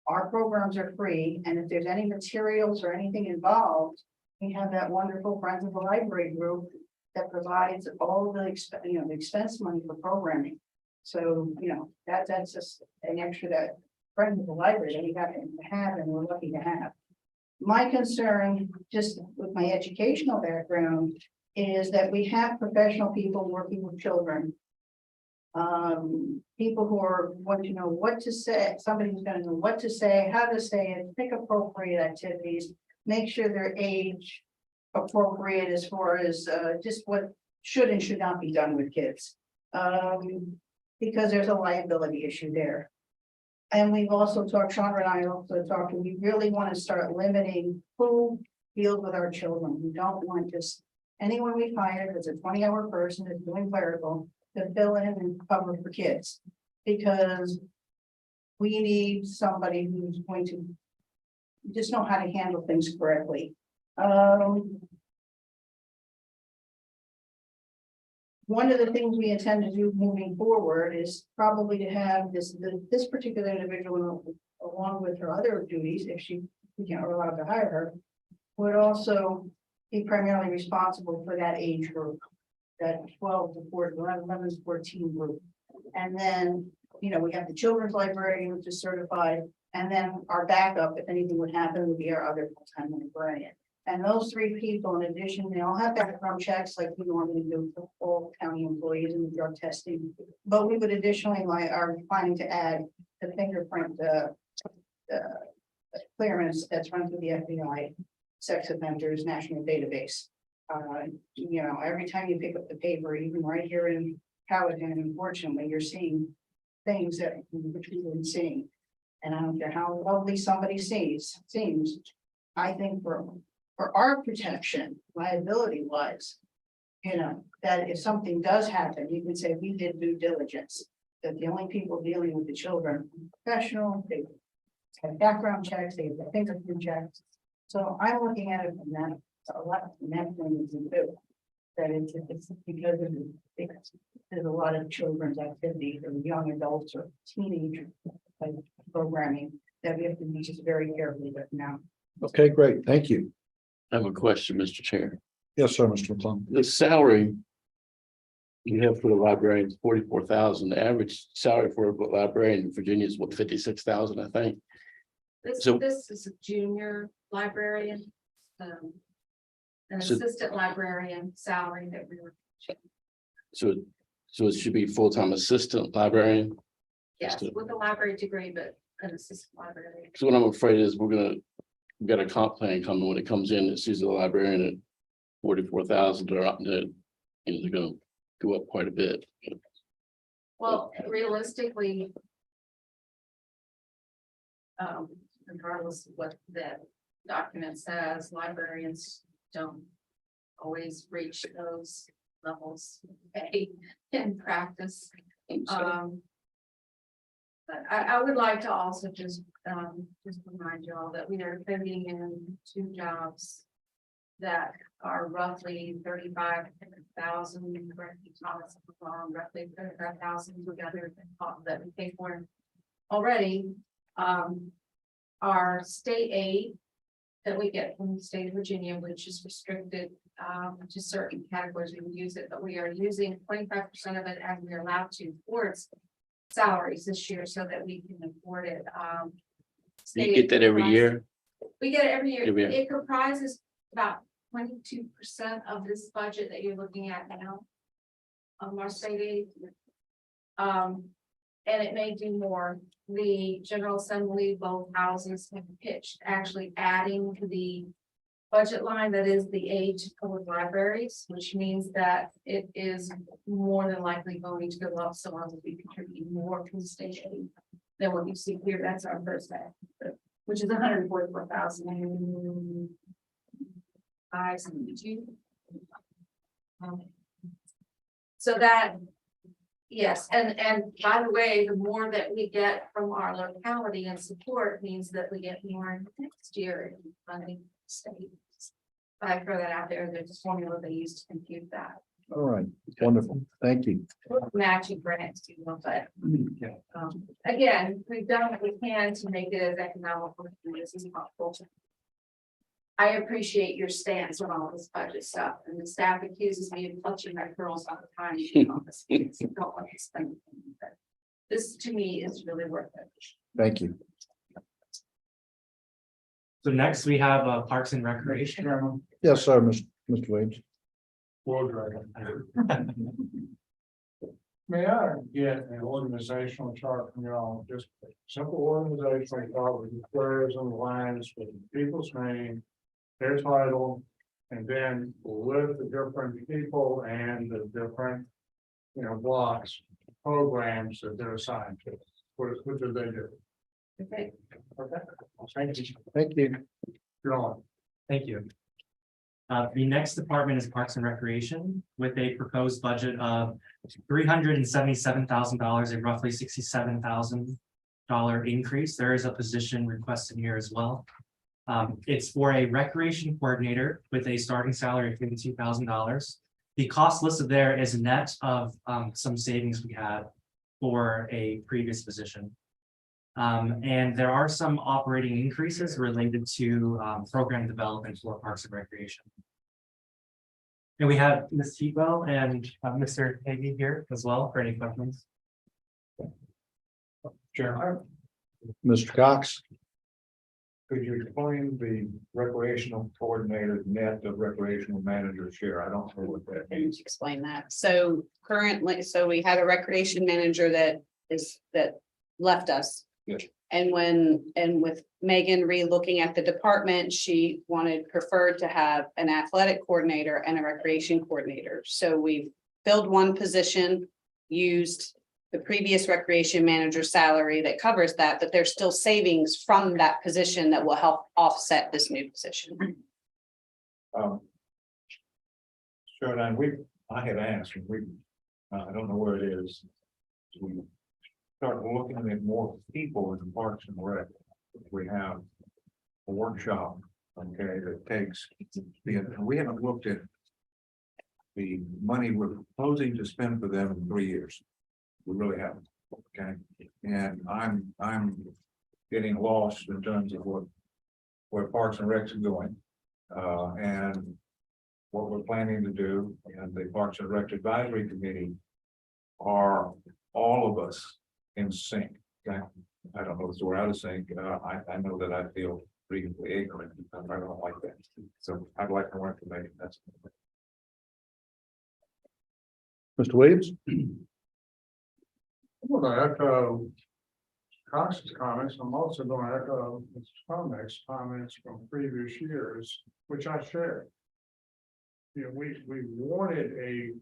Our programs are free, and if there's any materials or anything involved, we have that wonderful Friends of the Library group that provides all the the expense money for programming. So, that's just an extra that Friends of the Library that we happen to have and we're lucky to have. My concern, just with my educational background, is that we have professional people working with children. People who are want to know what to say, somebody who's gonna know what to say, how to say it, pick appropriate activities, make sure they're age appropriate as far as just what should and should not be done with kids. Because there's a liability issue there. And we've also talked, Chandra and I also talked, we really want to start limiting who deals with our children. We don't want just anyone we hire that's a 20-hour person that's doing clerical to fill in and cover for kids. Because we need somebody who's going to just know how to handle things correctly. One of the things we intend to do moving forward is probably to have this particular individual, along with her other duties, if we can't allowed to hire her, would also be primarily responsible for that age group, that 12 to 14, 11 to 14 group. And then, we have the children's librarian, which is certified, and then our backup, if anything would happen, would be our other full-time librarian. And those three people, in addition, they all have background checks like we normally do for all county employees and drug testing. But we would additionally are planning to add the fingerprint clearance that's run through the FBI sex offenders national database. Every time you pick up the paper, even right here in Powhatan, unfortunately, you're seeing things that which we weren't seeing. And I don't care how lovely somebody seems, I think for our protection, liability wise, that if something does happen, you can say we did due diligence. That the only people dealing with the children are professional, they have background checks, they have fingerprint checks. So I'm looking at it from that, a lot from that point of view too. That it's because there's a lot of children's activities or young adults or teenage type programming that we have to be just very carefully with now. Okay, great. Thank you. I have a question, Mr. Chair. Yes, sir, Mr. McClung. The salary you have for the librarian is 44,000. The average salary for a librarian in Virginia is what, 56,000, I think. This is a junior librarian, an assistant librarian salary that we were. So it should be full-time assistant librarian. Yes, with a library degree, but an assistant librarian. So what I'm afraid is we got a comp plan coming when it comes in. It sees the librarian at 44,000. They're gonna go up quite a bit. Well, realistically, regardless of what that document says, librarians don't always reach those levels in practice. But I would like to also just remind you all that we are filling in 2 jobs that are roughly 35,000, roughly 35,000 together that we pay for already. Our state aid that we get from the state of Virginia, which is restricted to certain categories, we can use it, but we are using 25% of it as we are allowed to towards salaries this year so that we can afford it. You get that every year? We get it every year. Every year. It comprises about 22% of this budget that you're looking at now. Of our state aid. And it may do more. The General Assembly, both houses have pitched actually adding to the budget line that is the aid to public libraries, which means that it is more than likely going to go up. So I will be contributing more to the state aid than what you see here. That's our first act, which is 144,572. So that, yes, and by the way, the more that we get from our locality and support means that we get more next year in funding state. I throw that out there, there's a formula they use to compute that. All right, wonderful. Thank you. Matching grants, you know, but again, we've done what we can to make it as economical as possible. I appreciate your stance on all this budget stuff, and the staff accuses me of clutching my pearls all the time. You know, don't want to spend it, but this to me is really worth it. Thank you. So next we have Parks and Recreation. Yes, sir, Mr. Williams. Board Director. May I get an organizational chart from y'all, just a simple organizational chart with the squares and lines with people's name, their title, and then with the different people and the different, blocks, programs that they're assigned to. What do they do? Okay. Okay, thank you. Thank you. You're on. Thank you. The next department is Parks and Recreation with a proposed budget of $377,000, a roughly $67,000 increase. There is a position requested here as well. It's for a recreation coordinator with a starting salary of $52,000. The cost listed there is net of some savings we had for a previous position. And there are some operating increases related to program development for Parks and Recreation. And we have Ms. Heatwell and Mr. Hagee here as well for any questions. Chair, Mr. Cox. could you explain the recreational coordinator net of recreational manager share? I don't know what that means. Explain that. So currently, we have a recreation manager that left us. Yes. And with Megan re-looking at the department, she preferred to have an athletic coordinator and a recreation coordinator. So we've filled one position, used the previous recreation manager's salary that covers that, but there's still savings from that position that will help offset this new position. I had asked, I don't know where it is. We start looking at more people in the Parks and Rec. We have a workshop, okay, that takes, we haven't looked at the money we're proposing to spend for them in 3 years. We really haven't, okay? And I'm getting lost in terms of where Parks and Recs are going. And what we're planning to do, and the Parks and Rec Advisory Committee are all of us in sync. Okay, I don't know if we're out of sync. I know that I feel reasonably ignorant. I don't like that. So I'd like more information. That's. Mr. Williams. I'm going to echo Cox's comments. I'm also going to echo Mr. Tomek's comments from previous years, which I share. We wanted a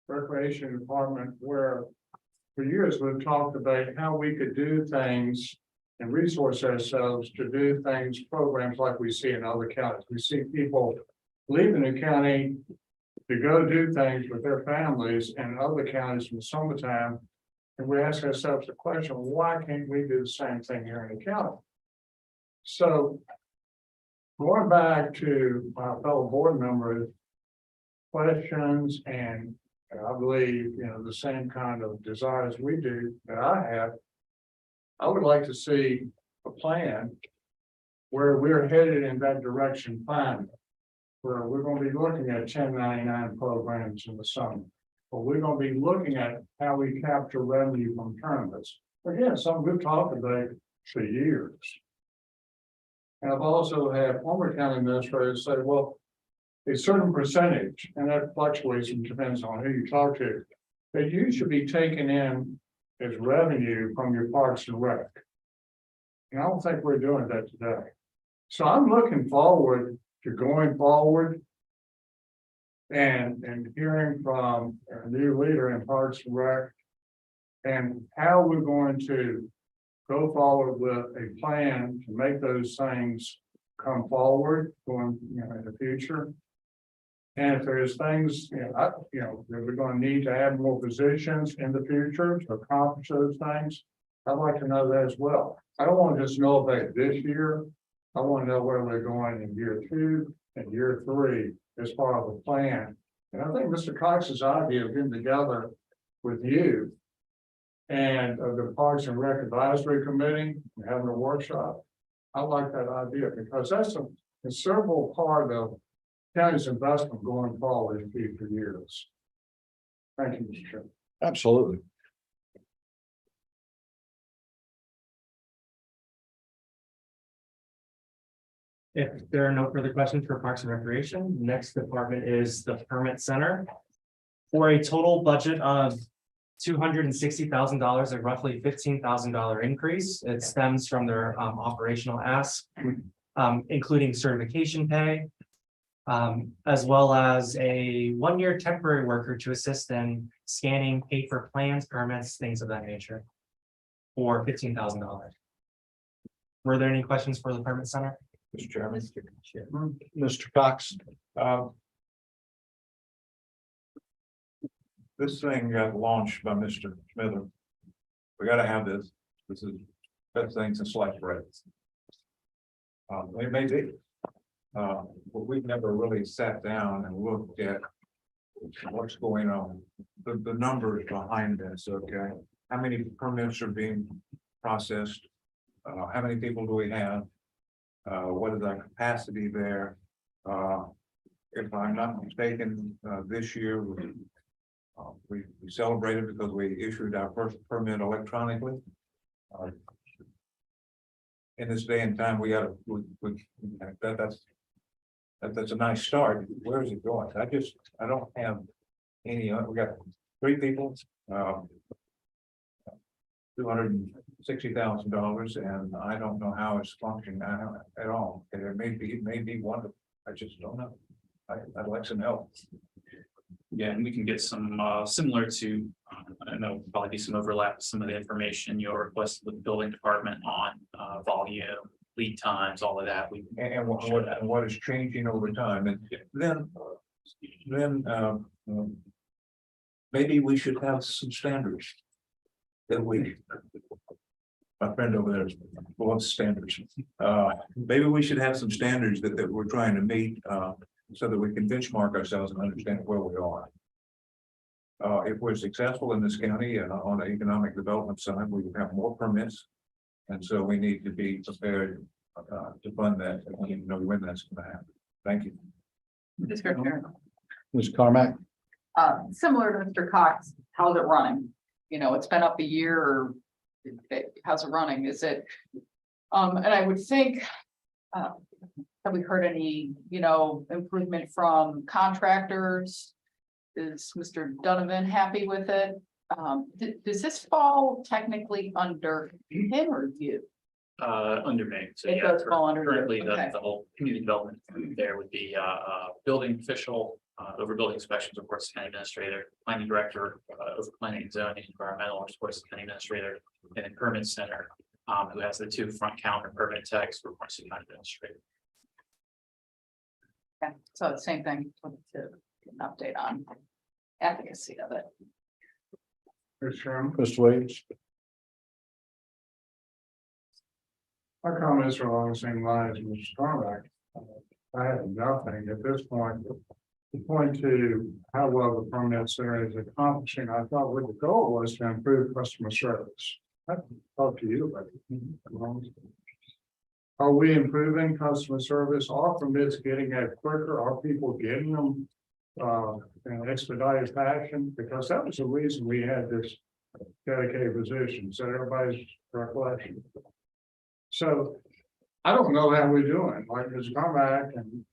recreation department where for years we've talked about how we could do things and resource ourselves to do things, programs like we see in other counties. We see people leaving the county to go do things with their families in other counties in the summertime. And we ask ourselves the question, why can't we do the same thing here in the county? So going back to my fellow board members' questions, and I believe, the same kind of desires we do that I have, I would like to see a plan where we're headed in that direction finally, where we're going to be looking at 1099 programs in the summer. But we're going to be looking at how we capture revenue from tournaments. Again, something we've talked about for years. And I've also had former county administrators say, well, a certain percentage, and that fluctuates and depends on who you talk to, that you should be taking in as revenue from your Parks and Rec. And I don't think we're doing that today. So I'm looking forward to going forward and hearing from a new leader in Parks and Rec and how we're going to go forward with a plan to make those things come forward going in the future. And if there's things, that we're gonna need to add more positions in the future to accomplish those things, I'd like to know that as well. I don't want to just know about it this year. I want to know where we're going in year 2 and year 3 as part of the plan. And I think Mr. Cox's idea of getting together with you and the Parks and Rec Advisory Committee, and having a workshop, I like that idea because that's a considerable part of county's investment going forward in future years. Thank you, Mr. Chairman. Absolutely. If there are no further questions for Parks and Recreation, next department is the Permit Center. For a total budget of $260,000, a roughly $15,000 increase. It stems from their operational ask, including certification pay, as well as a one-year temporary worker to assist in scanning paper plans, permits, things of that nature, for $15,000. Were there any questions for the Permit Center? Mr. Chairman. Mr. Cox. This thing got launched by Mr. Smither. We gotta have this. This is best thing since sliced bread. It may be. But we've never really sat down and looked at what's going on, the numbers behind this, okay? How many permits are being processed? How many people do we have? What is our capacity there? If I'm not mistaken, this year we celebrated because we issued our first permit electronically. In this day and time, we gotta, that's a nice start. Where is it going? I don't have any, we got 3 people, $260,000, and I don't know how it's functioning at all. And it may be wonderful. I just don't know. I'd like some help. Yeah, and we can get some similar to, I don't know, probably be some overlap with some of the information you'll request with the building department on volume, lead times, all of that. And what is changing over time, and then maybe we should have some standards that my friend over there is full of standards. Maybe we should have some standards that we're trying to meet, so that we can benchmark ourselves and understand where we are. If we're successful in this county on the economic development side, we will have more permits. And so we need to be prepared to fund that, and we need to know when that's going to happen. Thank you. Ms. Carmack. Similar to Mr. Cox, how's it running? It's been up a year, or how's it running? Is it, and I would think, have we heard any, improvement from contractors? Is Mr. Donovan happy with it? Does this fall technically under him or you? Under me. So It yeah, does fall under you. currently Okay. the whole community development there would be building official, over building inspections, of course, county administrator, planning director, over planning and zoning, environmental, of course, county administrator, and then permit center, who has the 2 front counter permit techs, reports to county administrator. Okay, so the same thing, to get an update on efficacy of it. Mr. Chairman. Mr. Williams. My comments are along the same lines as Mr. Carmack. I have nothing at this point to point to how well the permit center is accomplishing. I thought what the goal was to improve customer service. I talk to you about it. Are we improving customer service? Are permits getting out quicker? Are people getting them in an expedited fashion? Because that was the reason we had this dedicated position. So everybody's recollection. So I don't know how we're doing. Like Ms. Carmack and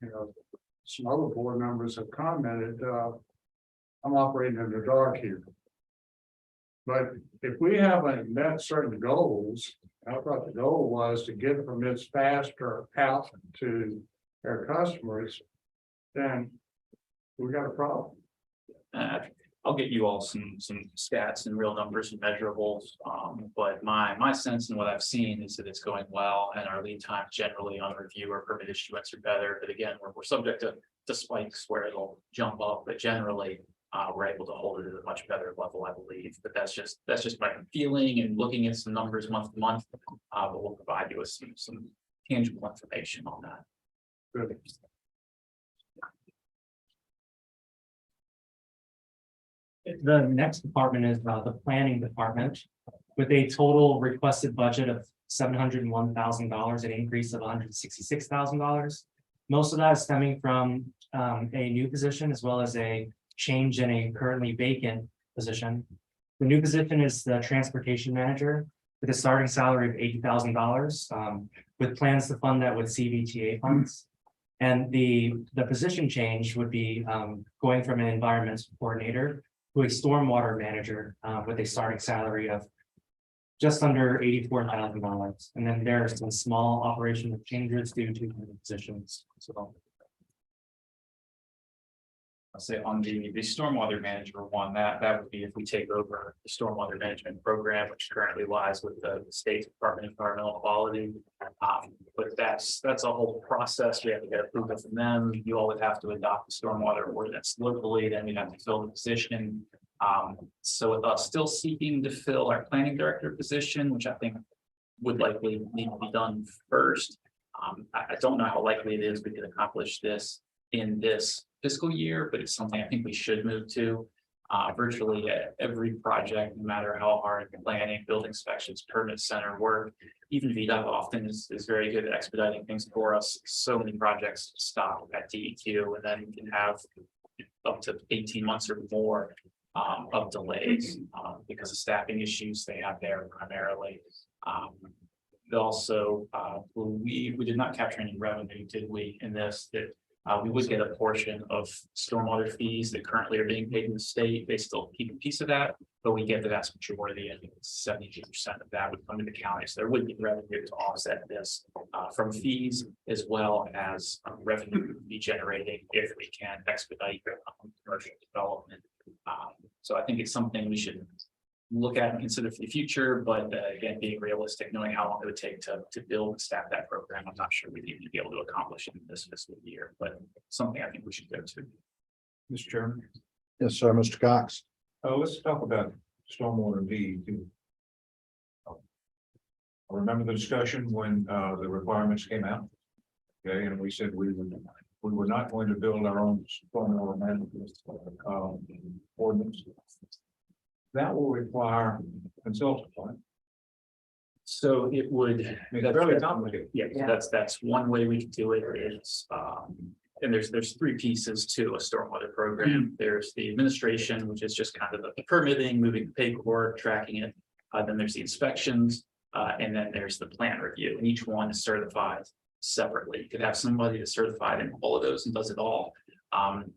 some other board members have commented. I'm operating in the dark here. But if we haven't met certain goals, I thought the goal was to get permits faster out to their customers, then we got a problem. I'll get you all some stats and real numbers and measurables. But my sense and what I've seen is that it's going well, and our lead times generally on review or permit issuance are better. But again, we're subject to spikes where it'll jump up, but generally we're able to hold it at a much better level, I believe. But that's just my feeling and looking at some numbers month to month. But we'll provide you with some tangible information on that. Good. The next department is the planning department with a total requested budget of $701,000, an increase of $166,000. Most of that is stemming from a new position as well as a change in a currently vacant position. The new position is the transportation manager with a starting salary of $80,000 with plans to fund that with CVTA funds. And the position change would be going from an environmental coordinator to a stormwater manager with a starting salary of just under $84,000. And then there are some small operational changes due to the positions. So I'll say on the stormwater manager one, that would be if we take over the stormwater management program, which currently lies with the State Department of Environmental Quality. But that's a whole process. We have to get approval from them. You all would have to adopt the stormwater ordinance locally, then we'd have to fill the position. So with us still seeking to fill our planning director position, which I think would likely need to be done first. I don't know how likely it is we could accomplish this in this fiscal year, but it's something I think we should move to. Virtually every project, no matter how hard planning, building inspections, permit center work, even VDOT often is very good at expediting things for us. So many projects stop at DEQ, and then you can have up to 18 months or more of delays because of staffing issues they have there primarily. Also, we did not capture any revenue, did we, in this? That we would get a portion of stormwater fees that currently are being paid in the state. They still keep a piece of that, but we get the vast majority. I think it's 72% of that would come to the county. So there would be revenue to offset this from fees, as well as revenue be generating if we can expedite commercial development. So I think it's something we should look at and consider for the future, but again, being realistic, knowing how long it would take to build and staff that program, I'm not sure we'd even be able to accomplish it in this fiscal year, but something I think we should go to. Mr. Chairman, Yes, sir, Mr. Cox. let's talk about stormwater DEQ. I remember the discussion when the requirements came out. Okay, and we said we were not going to build our own stormwater management ordinance. That will require consultants, right? So it would. It's fairly complicated. Yeah, that's one way we can do it is, and there's three pieces to a stormwater program. There's the administration, which is just kind of the permitting, moving the paperwork, tracking it. Then there's the inspections, and then there's the plan review, and each one is certified separately. You could have somebody that's certified in all of those and does it all.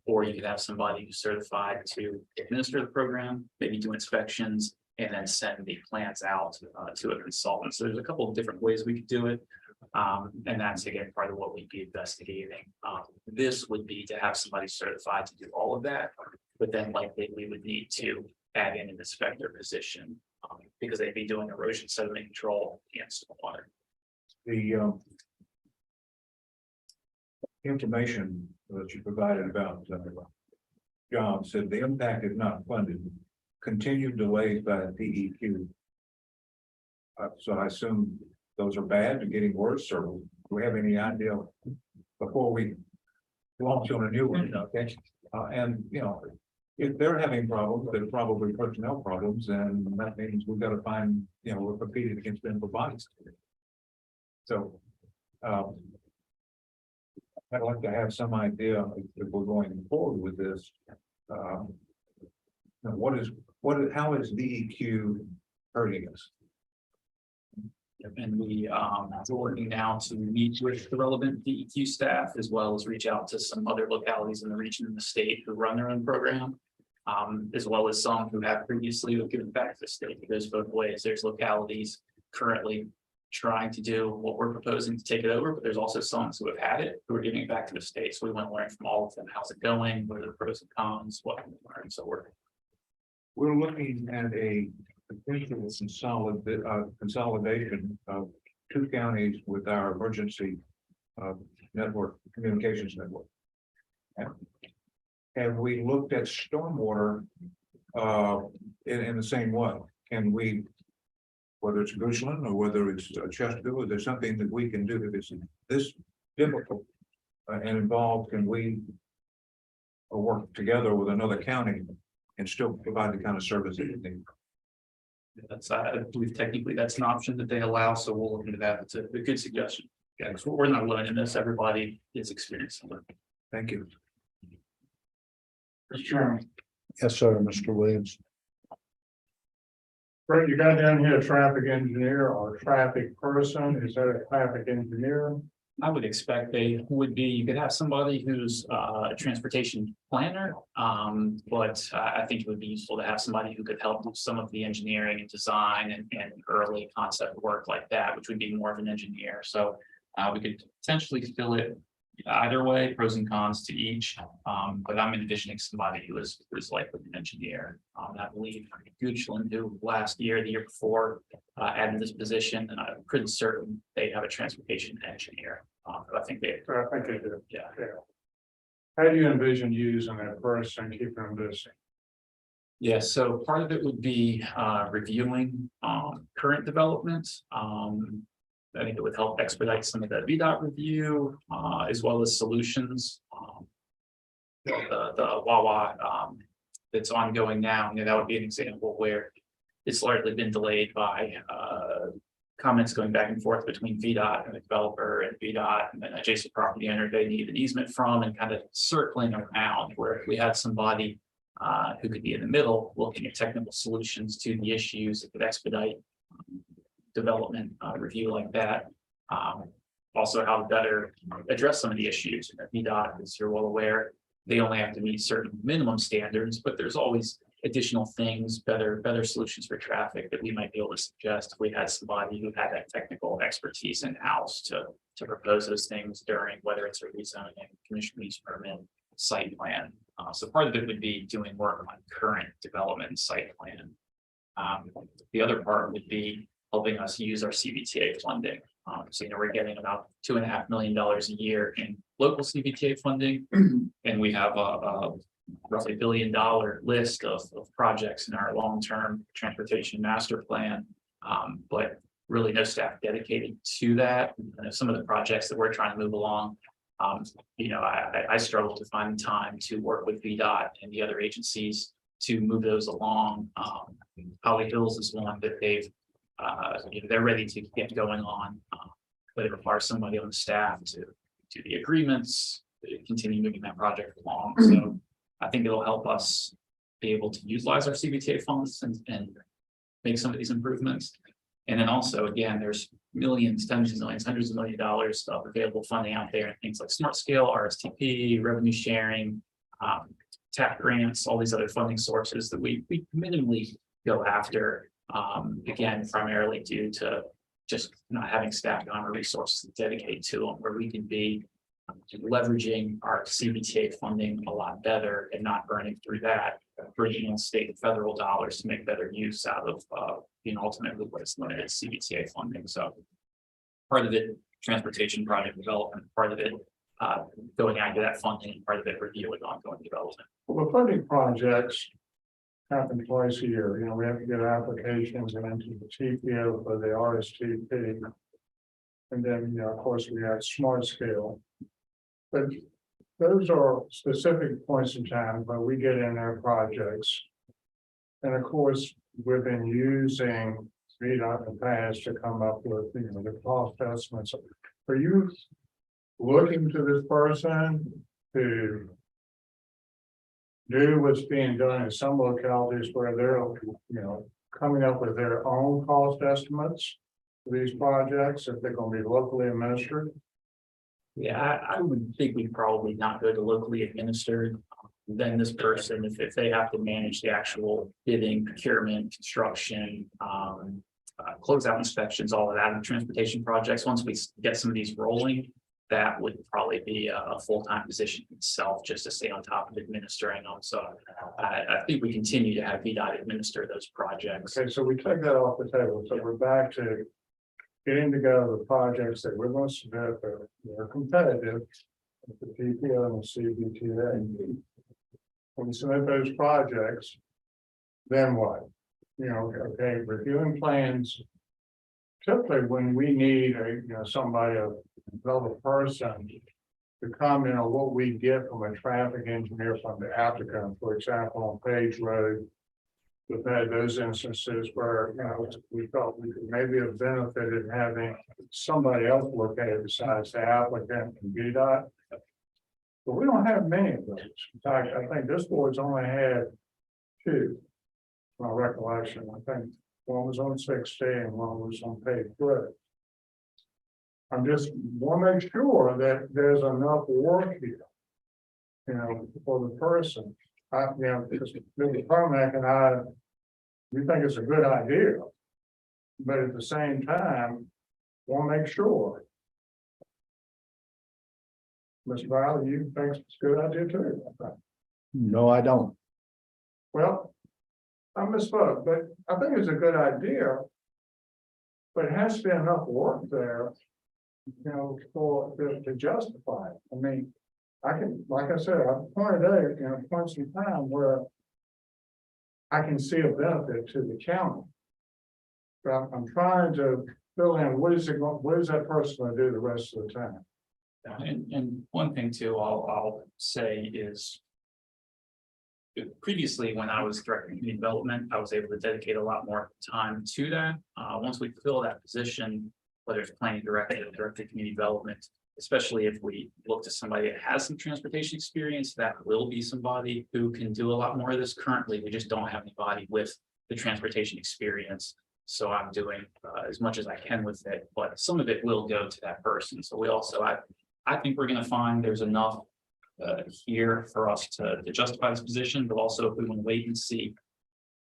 Or you could have somebody who's certified to administer the program, maybe do inspections, and then send the plans out to a consultant. So there's a couple of different ways we could do it. And that's again part of what we'd be investigating. This would be to have somebody certified to do all of that, but then likely we would need to add in an inspector position because they'd be doing erosion sediment control and stormwater. The information that you provided about jobs said the impact is not funded. Continued delays by DEQ. So I assume those are bad and getting worse, or do we have any idea before we launch on a new one? Okay, and you know, if they're having problems, they're probably personnel problems, and that means we've got to find, you know, we're competing against them for bodies. So I'd like to have some idea if we're going forward with this. How is DEQ hurting us? And we're working now to meet with the relevant DEQ staff, as well as reach out to some other localities in the region and the state who run their own program, as well as some who have previously given back to the state. It goes both ways. There's localities currently trying to do what we're proposing to take it over, but there's also some who have had it who are giving it back to the state. So we want to learn from all of them. How's it going? What are the pros and cons? What can we learn? So we're we're looking at a potential consolidation of two counties with our emergency network, communications network. Have we looked at stormwater in the same way? Can we, whether it's Goochland or whether it's Chesterfield, is there something that we can do if it's this difficult and involved? Can we work together with another county and still provide the kind of service that it needs? That's, I believe technically that's an option that they allow, so we'll look into that. It's a good suggestion. Yeah, so we're not alone in this. Everybody is experiencing it. Thank you. Mr. Chairman, Yes, sir, Mr. Williams. Brett, you got down here a traffic engineer or traffic person. Is that a traffic engineer? I would expect they would be, you could have somebody who's a transportation planner. But I think it would be useful to have somebody who could help with some of the engineering and design and early concept work like that, which would be more of an engineer. So we could potentially fill it either way, pros and cons to each. But I'm envisioning somebody who is likely an engineer. I believe Goochland, who last year, the year before, added this position, and I'm pretty certain they have a transportation engineer. I think they, I think they do. yeah. How do you envision using that person, keeping them busy? Yeah, so part of it would be reviewing current developments. I think it would help expedite some of the VDOT review, as well as solutions. The Wawa that's ongoing now, that would be an example where it's largely been delayed by comments going back and forth between VDOT and the developer and VDOT and then adjacent property owner they need an easement from, and kind of circling around where if we had somebody who could be in the middle looking at technical solutions to the issues that could expedite development review like that. Also how to better address some of the issues. VDOT, as you're well aware, they only have to meet certain minimum standards, but there's always additional things, better solutions for traffic that we might be able to suggest if we had somebody who had that technical expertise in-house to propose those things during, whether it's a rezoning, conditional use permit, site plan. So part of it would be doing work on current development site plan. The other part would be helping us use our CBTA funding. So, we're getting about $2.5 million a year in local CBTA funding. And we have a roughly $1 billion list of projects in our long-term transportation master plan. But really no staff dedicated to that. And some of the projects that we're trying to move along, I struggle to find time to work with VDOT and the other agencies to move those along. Holly Hills is one that they're ready to get going on, but it requires somebody on the staff to do the agreements, to continue moving that project along. So I think it'll help us be able to utilize our CBTA funds and make some of these improvements. And then also, again, there's millions, tens of millions, hundreds of $1 million of available funding out there, things like Smart Scale, RSTP, revenue sharing, TAP grants, all these other funding sources that we minimally go after. Again, primarily due to just not having staff time or resources to dedicate to them, where we can be leveraging our CBTA funding a lot better and not burning through that, bringing in state and federal dollars to make better use out of ultimately what is limited CBTA funding. So part of it, transportation project development, part of it going after that funding, part of it reviewing ongoing development. Well, the funding projects happen twice a year. We have to get applications into the TPO for the RSTP. And then, of course, we have Smart Scale. But those are specific points in time where we get in our projects. And of course, we've been using VDOT in the past to come up with, the cost estimates. Are you looking to this person to do what's being done in some localities where they're, coming up with their own cost estimates for these projects, if they're going to be locally administered? Yeah, I would think we probably not go to locally administered. Then this person, if they have to manage the actual bidding, procurement, construction, closeout inspections, all of that in transportation projects, once we get some of these rolling, that would probably be a full-time position itself, just to stay on top of administering them. So I think we continue to have VDOT administer those projects. Okay, so we take that off the table, so we're back to getting together the projects that we're going to submit, that are competitive with the PPO and the CBTA. When we submit those projects, then what? You know, okay, reviewing plans. Typically, when we need somebody, another person to comment on what we get from a traffic engineer from the applicant, for example, on Page Road. We've had those instances where, we thought we could maybe have benefited having somebody else look at it besides the applicant and VDOT. But we don't have many of those. In fact, I think this board's only had two. My recollection, I think one was on 60 and one was on Page Road. I'm just want to make sure that there's enough work here, for the person. Because Mr. Carmack and I, we think it's a good idea, but at the same time, want to make sure. Mr. Riley, you think it's a good idea too? No, I don't. Well, I misspoke, but I think it's a good idea. But it has to be enough work there, to justify it. I mean, I can, like I said, I've pointed out, points in time where I can see a benefit to the county. But I'm trying to fill in, what is that person going to do the rest of the time? And one thing too, I'll say is. Previously, when I was directing community development, I was able to dedicate a lot more time to that. Once we fill that position, whether it's planning director, director of community development, especially if we look to somebody that has some transportation experience, that will be somebody who can do a lot more of this. Currently, we just don't have anybody with the transportation experience. So I'm doing as much as I can with it, but some of it will go to that person. So we also, I think we're going to find there's enough here for us to justify this position, but also if we want to wait and see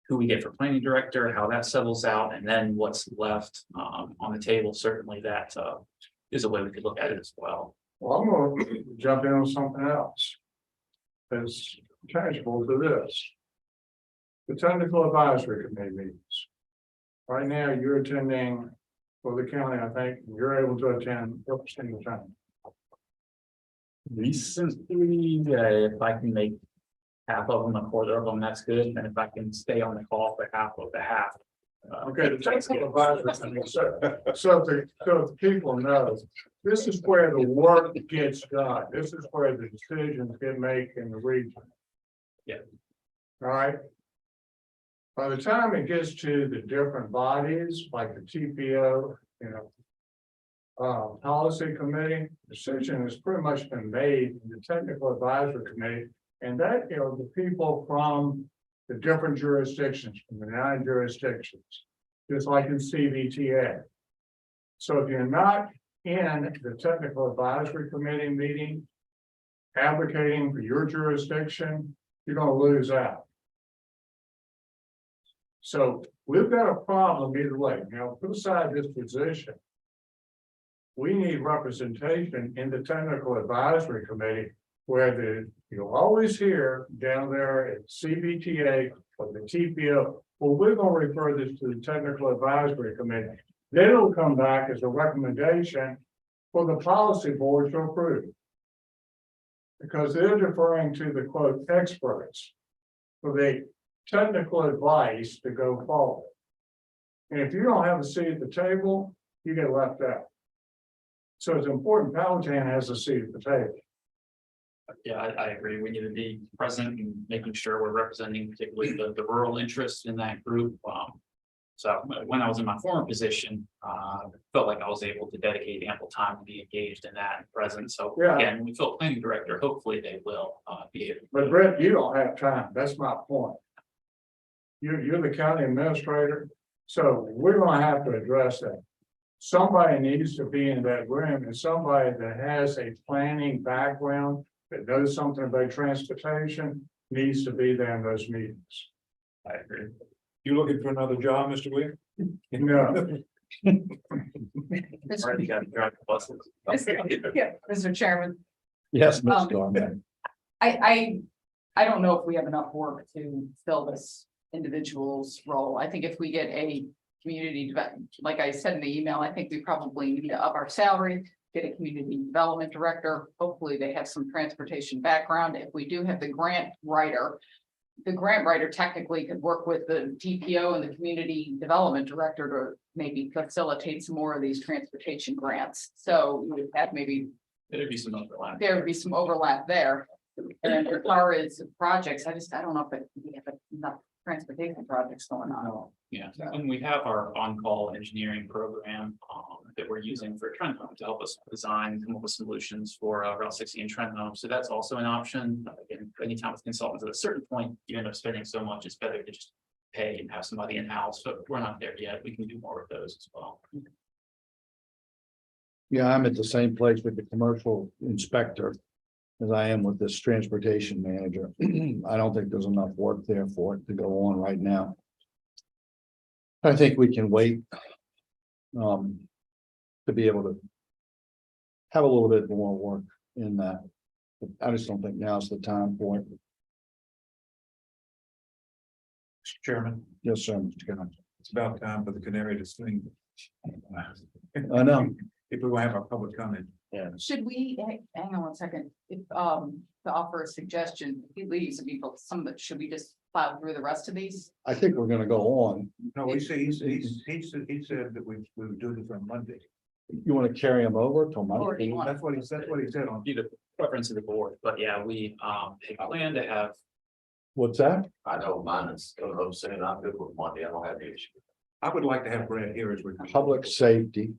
who we get for planning director, how that settles out, and then what's left on the table, certainly that is a way we could look at it as well. Well, I'm going to jump in on something else that's tangible to this. The technical advisory committee meetings. Right now, you're attending for the county, I think, you're able to attend every single time. Recently, if I can make half of them, a quarter of them, that's good. And if I can stay on the call for half of the half. Okay, the technical advisory committee, so the people know, this is where the work gets done. This is where the decisions get made in the region. Yeah. All right. By the time it gets to the different bodies, like the TPO, policy committee, decision has pretty much been made in the technical advisory committee. And that, the people from the different jurisdictions, from the 9 jurisdictions, just like in CVTA. So if you're not in the technical advisory committee meeting, advocating for your jurisdiction, you're going to lose out. So we've got a problem either way. Put aside this position. We need representation in the technical advisory committee where you'll always hear down there at CBTA or the TPO, well, we're going to refer this to the technical advisory committee. Then it'll come back as a recommendation for the policy board to approve. Because they're deferring to the quote experts for the technical advice to go forward. And if you don't have a seat at the table, you get left out. So it's important Powhatan has a seat at the table. Yeah, I agree. We need to be present and making sure we're representing particularly the rural interests in that group. So when I was in my former position, felt like I was able to dedicate ample time to be engaged in that and present. So Yeah. again, when we fill planning director, hopefully they will be able. But Brett, you don't have time. That's my point. You're the county administrator, so we're gonna have to address that. Somebody needs to be in that room, and somebody that has a planning background that knows something about transportation needs to be there in those meetings. I agree. You looking for another job, Mr. Williams? No, Already got to drive the buses. Yeah, Mr. Chairman, Yes, Ms. Um, Garland. I don't know if we have enough work to fill this individual's role. I think if we get a like I said in the email, I think we probably need to up our salary, get a community development director. Hopefully they have some transportation background. If we do have the grant writer technically could work with the TPO and the community development director to maybe facilitate some more of these transportation grants. So we would have maybe There'd be some overlap. there would be some overlap there. And as far as projects, I don't know if we have enough transportation projects going on. Yeah, and we have our on-call engineering program that we're using for Trenholm to help us design, come up with solutions for Route 60 and Trenholm. So that's also an option. Again, anytime with consultants, at a certain point, you end up spending so much, it's better to just pay and have somebody in-house, but we're not there yet. We can do more with those as well. Yeah, I'm at the same place with the commercial inspector as I am with this transportation manager. I don't think there's enough work there for it to go on right now. I think we can wait to be able to have a little bit more work in that. But I just don't think now's the time for it. Mr. Chairman, Yes, sir, Mr. Kennedy. it's about time for the canary to sing. I know. If we will have our public comment. Should we, hang on one second, if, to offer a suggestion, he leaves some people, some of it, should we just plow through the rest of these? I think we're gonna go on. No, he said that we would do this on Monday. You wanna carry them over till Or do Monday? you want- That's what he said on. Be the preference of the board, but yeah, we plan to have. What's that? I know mine is, I'm saying I'm good with Monday, I don't have the issue. I would like to have Brad here as we. Public safety.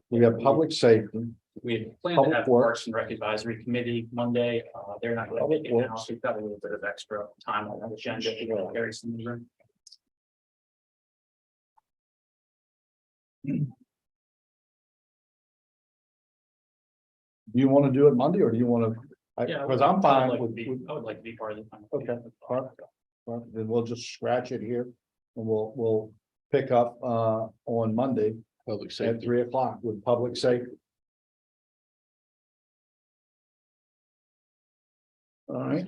We have public safety. We plan to Public have Works. Parks and Rec Advisory Committee Monday. They're not going to make it now, so we've got a little bit of extra time on the agenda to go very soon. Do you wanna do it Monday or do you wanna? Yeah, Cause I'm I fine would like to with. be, I would like to be part of the time. Okay, all right, then we'll just scratch it here and we'll pick up on Monday Public at safety. 3 o'clock with public safety. All right.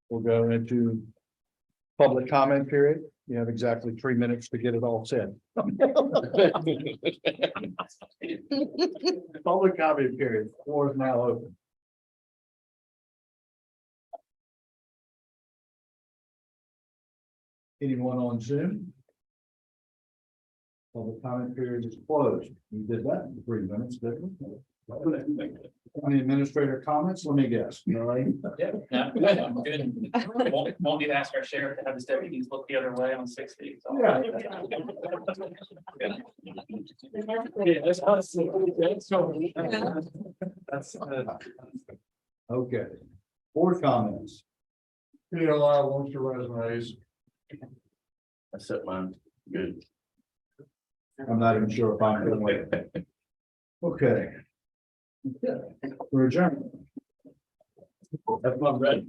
We'll go into public comment period. You have exactly 3 minutes to get it all said. Public comment period, floor is now open. Anyone on Zoom? Public comment period is closed. You did that in 3 minutes, didn't you? Any administrator comments? Let me guess. All right. Yeah, I'm good. Won't need to ask our sheriff to have his deputies look the other way on 60. So. Yeah. Yeah, that's us. That's okay. Board comments. PLI wants your resumes. I set mine. Good. I'm not even sure if I'm gonna wait. Okay. We're adjourned. That's my red.